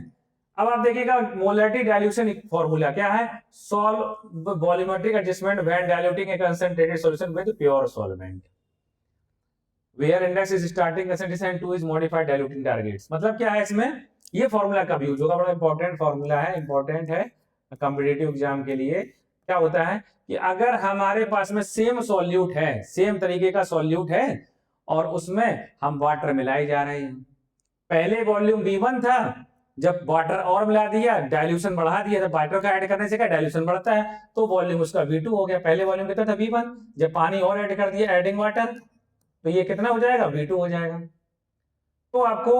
Speaker 1: अब आप देखिएगा मोलरिटी डाइल्यूशन फॉर्मूला क्या है, solve volumetric adjustment when diluting a concentrated solution with pure solvent where index is starting concentration 2 is modified diluting targets. मतलब क्या है इसमें, ये फॉर्मूला कब यूज होगा, बड़ा इंपॉर्टेंट फॉर्मूला है, इंपॉर्टेंट है कॉम्पिटिटिव एग्जाम के लिए। क्या होता है कि अगर हमारे पास में सेम सॉल्यूट है, सेम तरीके का सॉल्यूट है और उसमें हम वाटर मिलाए जा रहे हैं, पहले वॉल्यूम V1 था, जब वाटर और मिला दिया डाइल्यूशन बढ़ा दिया, जब वाटर का ऐड करने से क्या डाइल्यूशन बढ़ता है, तो वॉल्यूम उसका V2 हो गया। पहले वॉल्यूम कितना था V1, जब पानी और ऐड कर दिया एडिंग वाटर, तो ये कितना हो जाएगा, V2 हो जाएगा। तो आपको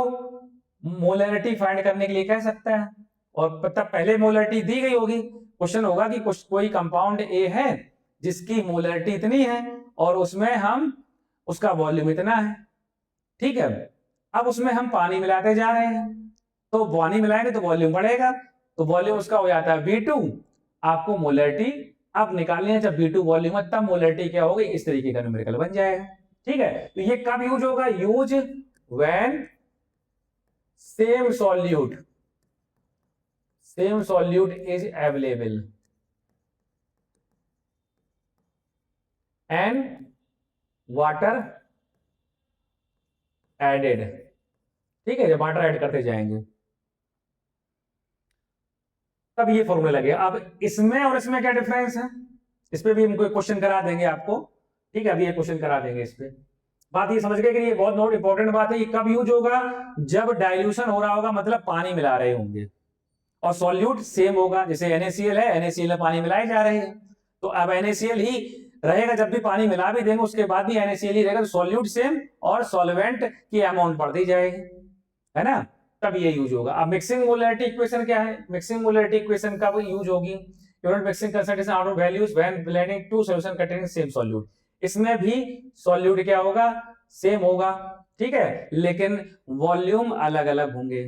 Speaker 1: मोलरिटी फाइंड करने के लिए कह सकता है, और पता पहले मोलरिटी दी गई होगी, क्वेश्चन होगा कि कोई कंपाउंड ए है जिसकी मोलरिटी इतनी है और उसमें हम उसका वॉल्यूम इतना है। ठीक है, अब उसमें हम पानी मिलाते जा रहे हैं, तो पानी मिलाएंगे तो वॉल्यूम बढ़ेगा, तो वॉल्यूम उसका हो जाता है V2। आपको मोलरिटी अब निकालनी है, जब V2 वॉल्यूम है तब मोलरिटी क्या होगी, इस तरीके का न्यूमेरिकल बन जाएगा। ठीक है, तो ये कब यूज होगा, use when same solute is available and water added. ठीक है, जब वाटर ऐड करते जाएंगे तब ये फॉर्मूला लगेगा। अब इसमें और इसमें क्या डिफरेंस है, इस पे भी हमको क्वेश्चन करा देंगे आपको। ठीक है, अभी ये क्वेश्चन करा देंगे इस पे। बात ये समझ गए कि ये बहुत नोट इंपॉर्टेंट बात है, ये कब यूज होगा, जब डाइल्यूशन हो रहा होगा, मतलब पानी मिला रहे होंगे और सॉल्यूट सेम होगा, जैसे NaCl है, NaCl में पानी मिलाए जा रहे हैं, तो अब NaCl ही रहेगा, जब भी पानी मिला भी देंगे उसके बाद भी NaCl ही रहेगा, तो सॉल्यूट सेम और सॉल्वेंट की अमाउंट बढ़ती जाएगी, है ना, तब ये यूज होगा। अब मिक्सिंग मोलरिटी इक्वेशन क्या है, मिक्सिंग मोलरिटी इक्वेशन कब यूज होगी, unit mixing concentration out of values when blending two solution containing same solute. इसमें भी सॉल्यूट क्या होगा, सेम होगा। ठीक है, लेकिन वॉल्यूम अलग अलग होंगे।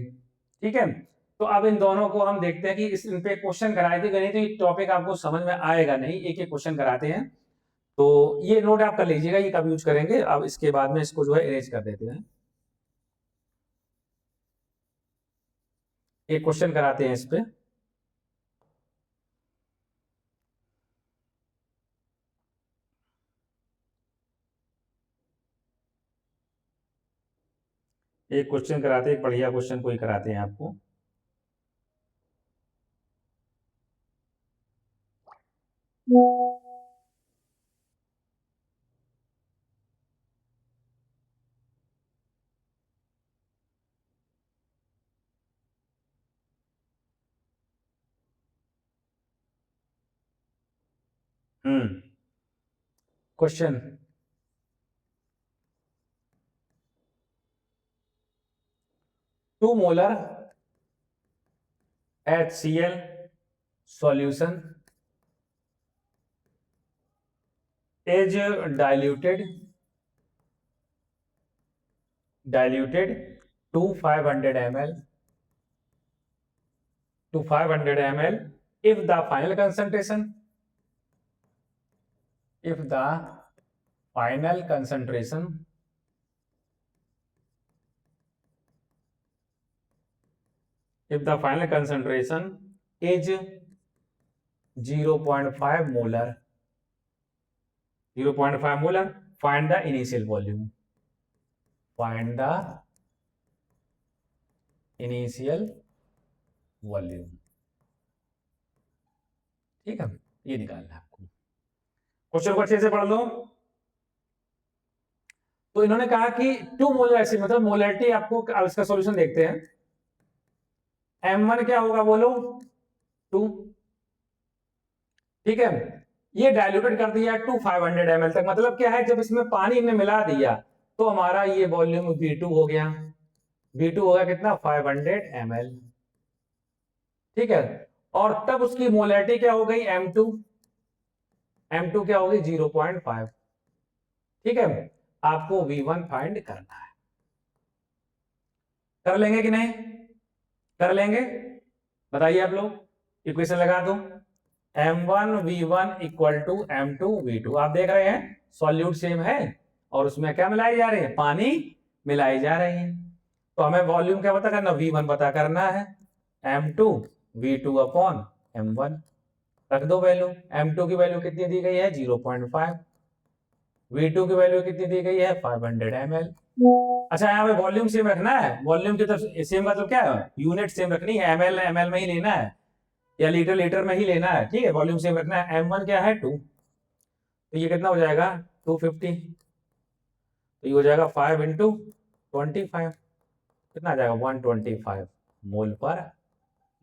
Speaker 1: ठीक है, तो अब इन दोनों को हम देखते हैं कि इन पे क्वेश्चन कराए थे, नहीं तो ये टॉपिक आपको समझ में आएगा नहीं, एक एक क्वेश्चन कराते हैं। तो ये नोट आप कर लीजिएगा, ये कब यूज करेंगे। अब इसके बाद में इसको जो है अरेंज कर देते हैं, एक क्वेश्चन कराते हैं इस पे। एक क्वेश्चन कराते हैं, एक बढ़िया क्वेश्चन कोई कराते हैं आपको। Question, 2 molar HCl solution is diluted to 500 ml if the final concentration if the final concentration is 0.5 molar, 0.5 molar, find the initial volume, find the initial volume. ठीक है, ये निकालना है आपको। क्वेश्चन को अच्छे से पढ़ लो। तो इन्होंने कहा कि 2 मोलर एसिड, मतलब मोलरिटी आपको, अब इसका सॉल्यूशन देखते हैं। M1 क्या होगा बोलो, 2। ठीक है, ये डाइल्यूटेड कर दिया टू 500 ml तक। मतलब क्या है, जब इसमें पानी हमने मिला दिया तो हमारा ये वॉल्यूम V2 हो गया। V2 होगा कितना, 500 ml। ठीक है, और तब उसकी मोलरिटी क्या हो गई, M2। M2 क्या होगी, 0.5। ठीक है, आपको V1 फाइंड करना है। कर लेंगे कि नहीं, कर लेंगे, बताइए आप लोग। इक्वेशन लगा दो, M1 V1 equal to M2 V2। आप देख रहे हैं सॉल्यूट सेम है और उसमें क्या मिलाई जा रही है, पानी मिलाई जा रही है। तो हमें वॉल्यूम क्या पता करना, V1 पता करना है, M2 V2 अपॉन M1। रख दो वैल्यू, M2 की वैल्यू कितनी दी गई है, 0.5। V2 की वैल्यू कितनी दी गई है, 500 ml। अच्छा, यहाँ पे वॉल्यूम सेम रखना है। वॉल्यूम की तरफ सेम मतलब क्या है, यूनिट सेम रखनी है, ml ml में ही लेना है या लीटर लीटर में ही लेना है। ठीक है, वॉल्यूम सेम रखना है। M1 क्या है, 2, तो ये कितना हो जाएगा, 250। तो ये हो जाएगा 5 इंटू 25, कितना आ जाएगा, 125 मोल पर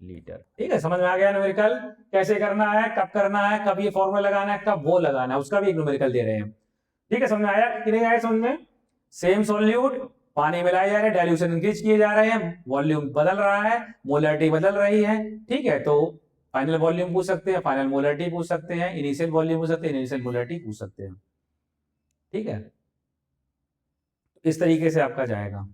Speaker 1: लीटर। ठीक है, समझ में आ गया न्यूमेरिकल कैसे करना है, कब करना है, कब ये फॉर्मूला लगाना है, कब वो लगाना है, उसका भी एक न्यूमेरिकल दे रहे हैं। ठीक है, समझ में आया कि नहीं आया, समझ में। सेम सॉल्यूट, पानी मिलाए जा रहे हैं, डाइल्यूशन इंक्रीज किए जा रहे हैं, वॉल्यूम बदल रहा है, मोलरिटी बदल रही है। ठीक है, तो फाइनल वॉल्यूम पूछ सकते हैं, फाइनल मोलरिटी पूछ सकते हैं, इनिशियल वॉल्यूम पूछ सकते हैं, इनिशियल मोलरिटी पूछ सकते हैं। ठीक है, इस तरीके से आपका जाएगा।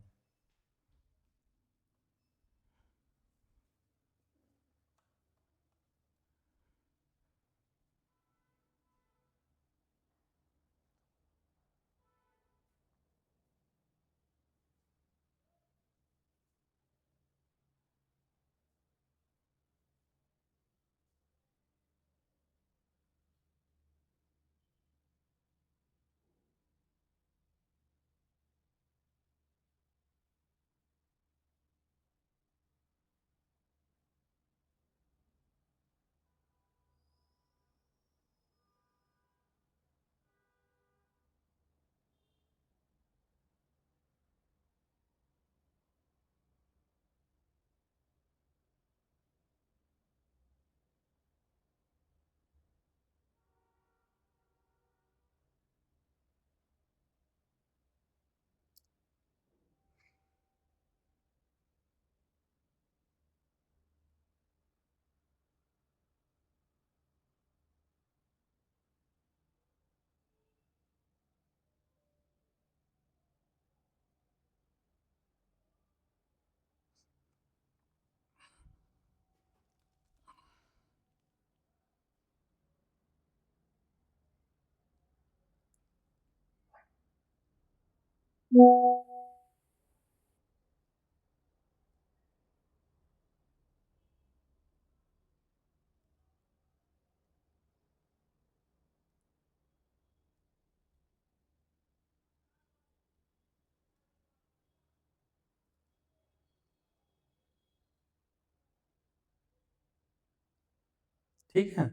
Speaker 1: ठीक है,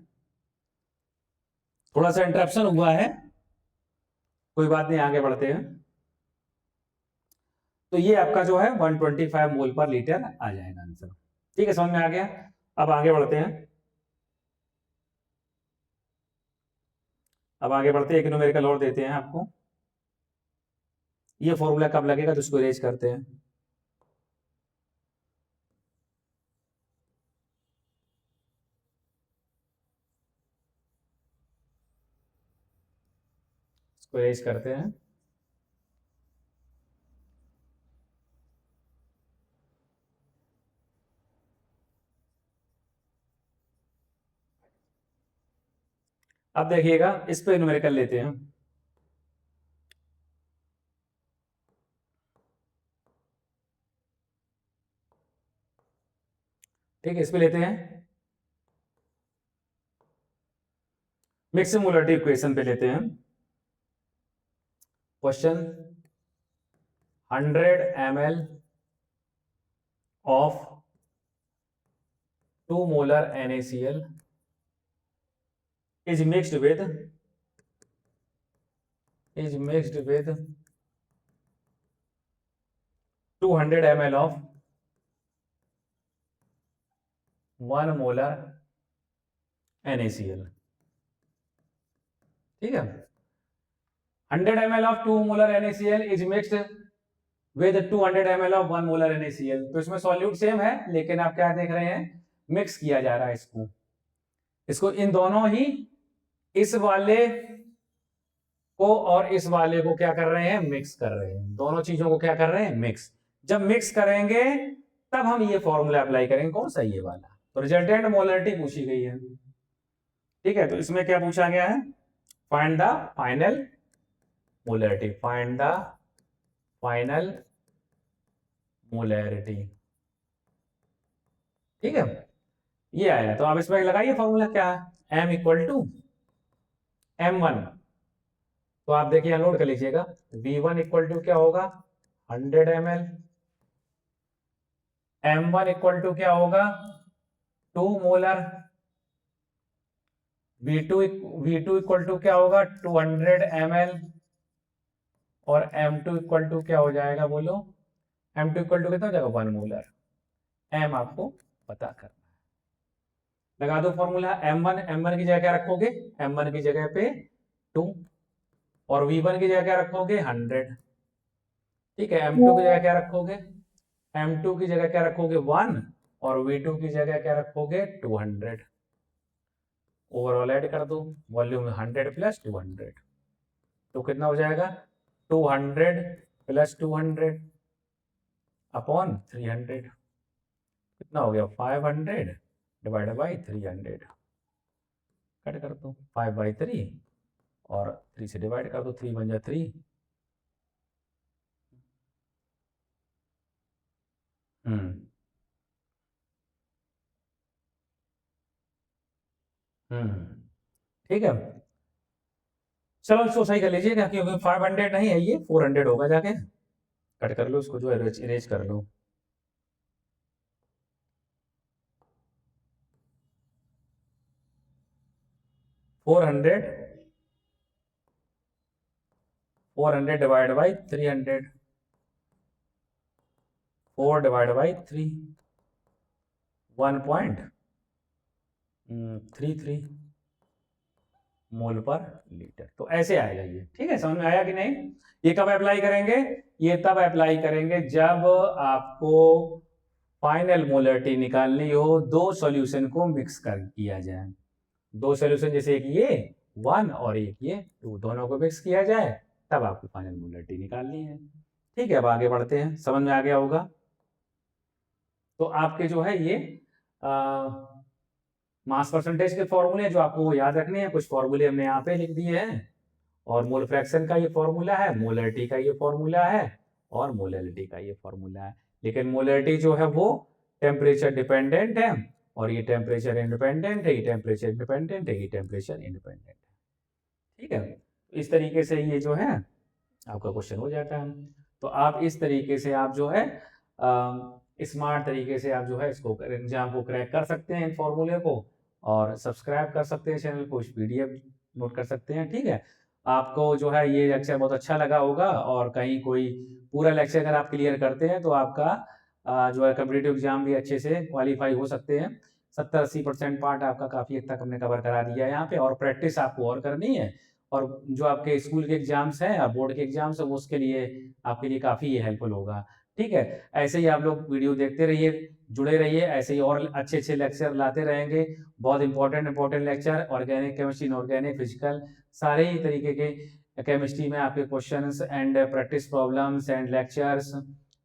Speaker 1: थोड़ा सा इंटरप्शन हुआ है, कोई बात नहीं, आगे बढ़ते हैं। तो ये आपका जो है 125 मोल पर लीटर आ जाएगा आंसर। ठीक है, समझ में आ गया। अब आगे बढ़ते हैं, अब आगे बढ़ते हैं, एक न्यूमेरिकल और देते हैं आपको। ये फॉर्मूला कब लगेगा, तो इसको इरेज करते हैं। इसको इरेज करते हैं। अब देखिएगा, इस पे न्यूमेरिकल लेते हैं। ठीक है, इस पे लेते हैं, मिक्स मोलरिटी इक्वेशन पे लेते हैं। Question 100 ml of 2 molar NaCl is mixed with 200 ml of 1 molar NaCl। ठीक है, 100 ml of 2 molar NaCl is mixed with 200 ml of 1 molar NaCl। तो इसमें सॉल्यूट सेम है, लेकिन आप क्या देख रहे हैं, मिक्स किया जा रहा है इसको इन दोनों ही, इस वाले को और इस वाले को क्या कर रहे हैं, मिक्स कर रहे हैं, दोनों चीजों को क्या कर रहे हैं, मिक्स। जब मिक्स करेंगे तब हम ये फॉर्मूला अप्लाई करेंगे, कौन सा, ये वाला। तो रिजल्टेंट मोलरिटी पूछी गई है। ठीक है, तो इसमें क्या पूछा गया है, find the final molarity, find the final molarity. ठीक है, ये आया। तो आप इसमें लगाइए फॉर्मूला, क्या है, m इक्वल टू m1। तो आप देखिए, नोट कर लीजिएगा, v1 इक्वल टू क्या होगा, 100 ml, m1 इक्वल टू क्या होगा, 2 मोलर, v2 इक्वल टू क्या होगा, 200 ml, और m2 इक्वल टू क्या हो जाएगा, बोलो, m2 इक्वल टू कितना हो जाएगा, 1 मोलर। m आपको पता करना है, लगा दो फॉर्मूला। m1 की जगह क्या रखोगे, m1 की जगह पे 2, और v1 की जगह क्या रखोगे, 100। ठीक है, m2 की जगह क्या रखोगे, m2 की जगह क्या रखोगे, 1, और v2 की जगह क्या रखोगे, 200। ओवरऑल ऐड कर दो, वॉल्यूम 100 प्लस 200, तो कितना हो जाएगा, 200 प्लस 200 अपॉन 300, कितना हो गया, 500 डिवाइडेड बाई 300, कट कर दो, 5/3 और 3 से डिवाइड कर दो, 3 बन जाए 3। ठीक है, चलो इसको सही कर लीजिएगा, क्योंकि 500 नहीं है, ये 400 होगा, जाके कट कर लो इसको, जो है इरेज कर लो। Four hundred divide by 300, 4 divide by 3, 1.33 mole per litre. तो ऐसे आएगा ये। ठीक है, समझ में आया कि नहीं। ये कब अप्लाई करेंगे, ये तब अप्लाई करेंगे जब आपको फाइनल मोलरिटी निकालनी हो, दो सॉल्यूशन को मिक्स कर किया जाए, दो सॉल्यूशन, जैसे एक ये 1 और एक ये 2, दोनों को मिक्स किया जाए, तब आपको फाइनल मोलरिटी निकालनी है। ठीक है, अब आगे बढ़ते हैं, समझ में आ गया होगा। तो आपके जो है ये मास परसेंटेज के फॉर्मूले जो आपको याद रखने हैं, कुछ फॉर्मूले हमने यहाँ पे लिख दिए हैं, और मोल फ्रैक्शन का ये फॉर्मूला है, मोलरिटी का ये फॉर्मूला है, और मोलरिटी का ये फॉर्मूला है। लेकिन मोलरिटी जो है वो टेम्परेचर डिपेंडेंट है, और ये टेम्परेचर इंडिपेंडेंट है, ये टेम्परेचर इंडिपेंडेंट है, ये टेम्परेचर इंडिपेंडेंट है। ठीक है, इस तरीके से ये जो है आपका क्वेश्चन हो जाता है। तो आप इस तरीके से आप जो है स्मार्ट तरीके से आप जो है इसको एग्जाम को क्रैक कर सकते हैं, इन फॉर्मूले को, और सब्सक्राइब कर सकते हैं चैनल को, इस PDF नोट कर सकते हैं। ठीक है, आपको जो है ये लेक्चर बहुत अच्छा लगा होगा, और कहीं कोई पूरा लेक्चर अगर आप क्लियर करते हैं तो आपका जो है कॉम्पिटिटिव एग्जाम भी अच्छे से क्वालिफाई हो सकते हैं। 70-80% पार्ट आपका काफ़ी हद तक हमने कवर करा दिया है यहाँ पे, और प्रैक्टिस आपको और करनी है, और जो आपके स्कूल के एग्जाम्स हैं और बोर्ड के एग्जाम्स हैं, उसके लिए आपके लिए काफ़ी ये हेल्पफुल होगा। ठीक है, ऐसे ही आप लोग वीडियो देखते रहिए, जुड़े रहिए, ऐसे ही और अच्छे अच्छे लेक्चर लाते रहेंगे, बहुत important lecture, organic chemistry, inorganic, physical, सारे ही तरीके के केमिस्ट्री में आपके questions and practice problems and lectures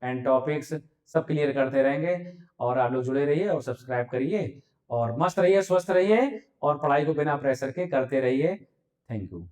Speaker 1: and topics सब क्लियर करते रहेंगे। और आप लोग जुड़े रहिए और सब्सक्राइब करिए, और मस्त रहिए, स्वस्थ रहिए, और पढ़ाई को बिना प्रेशर के करते रहिए। Thank you.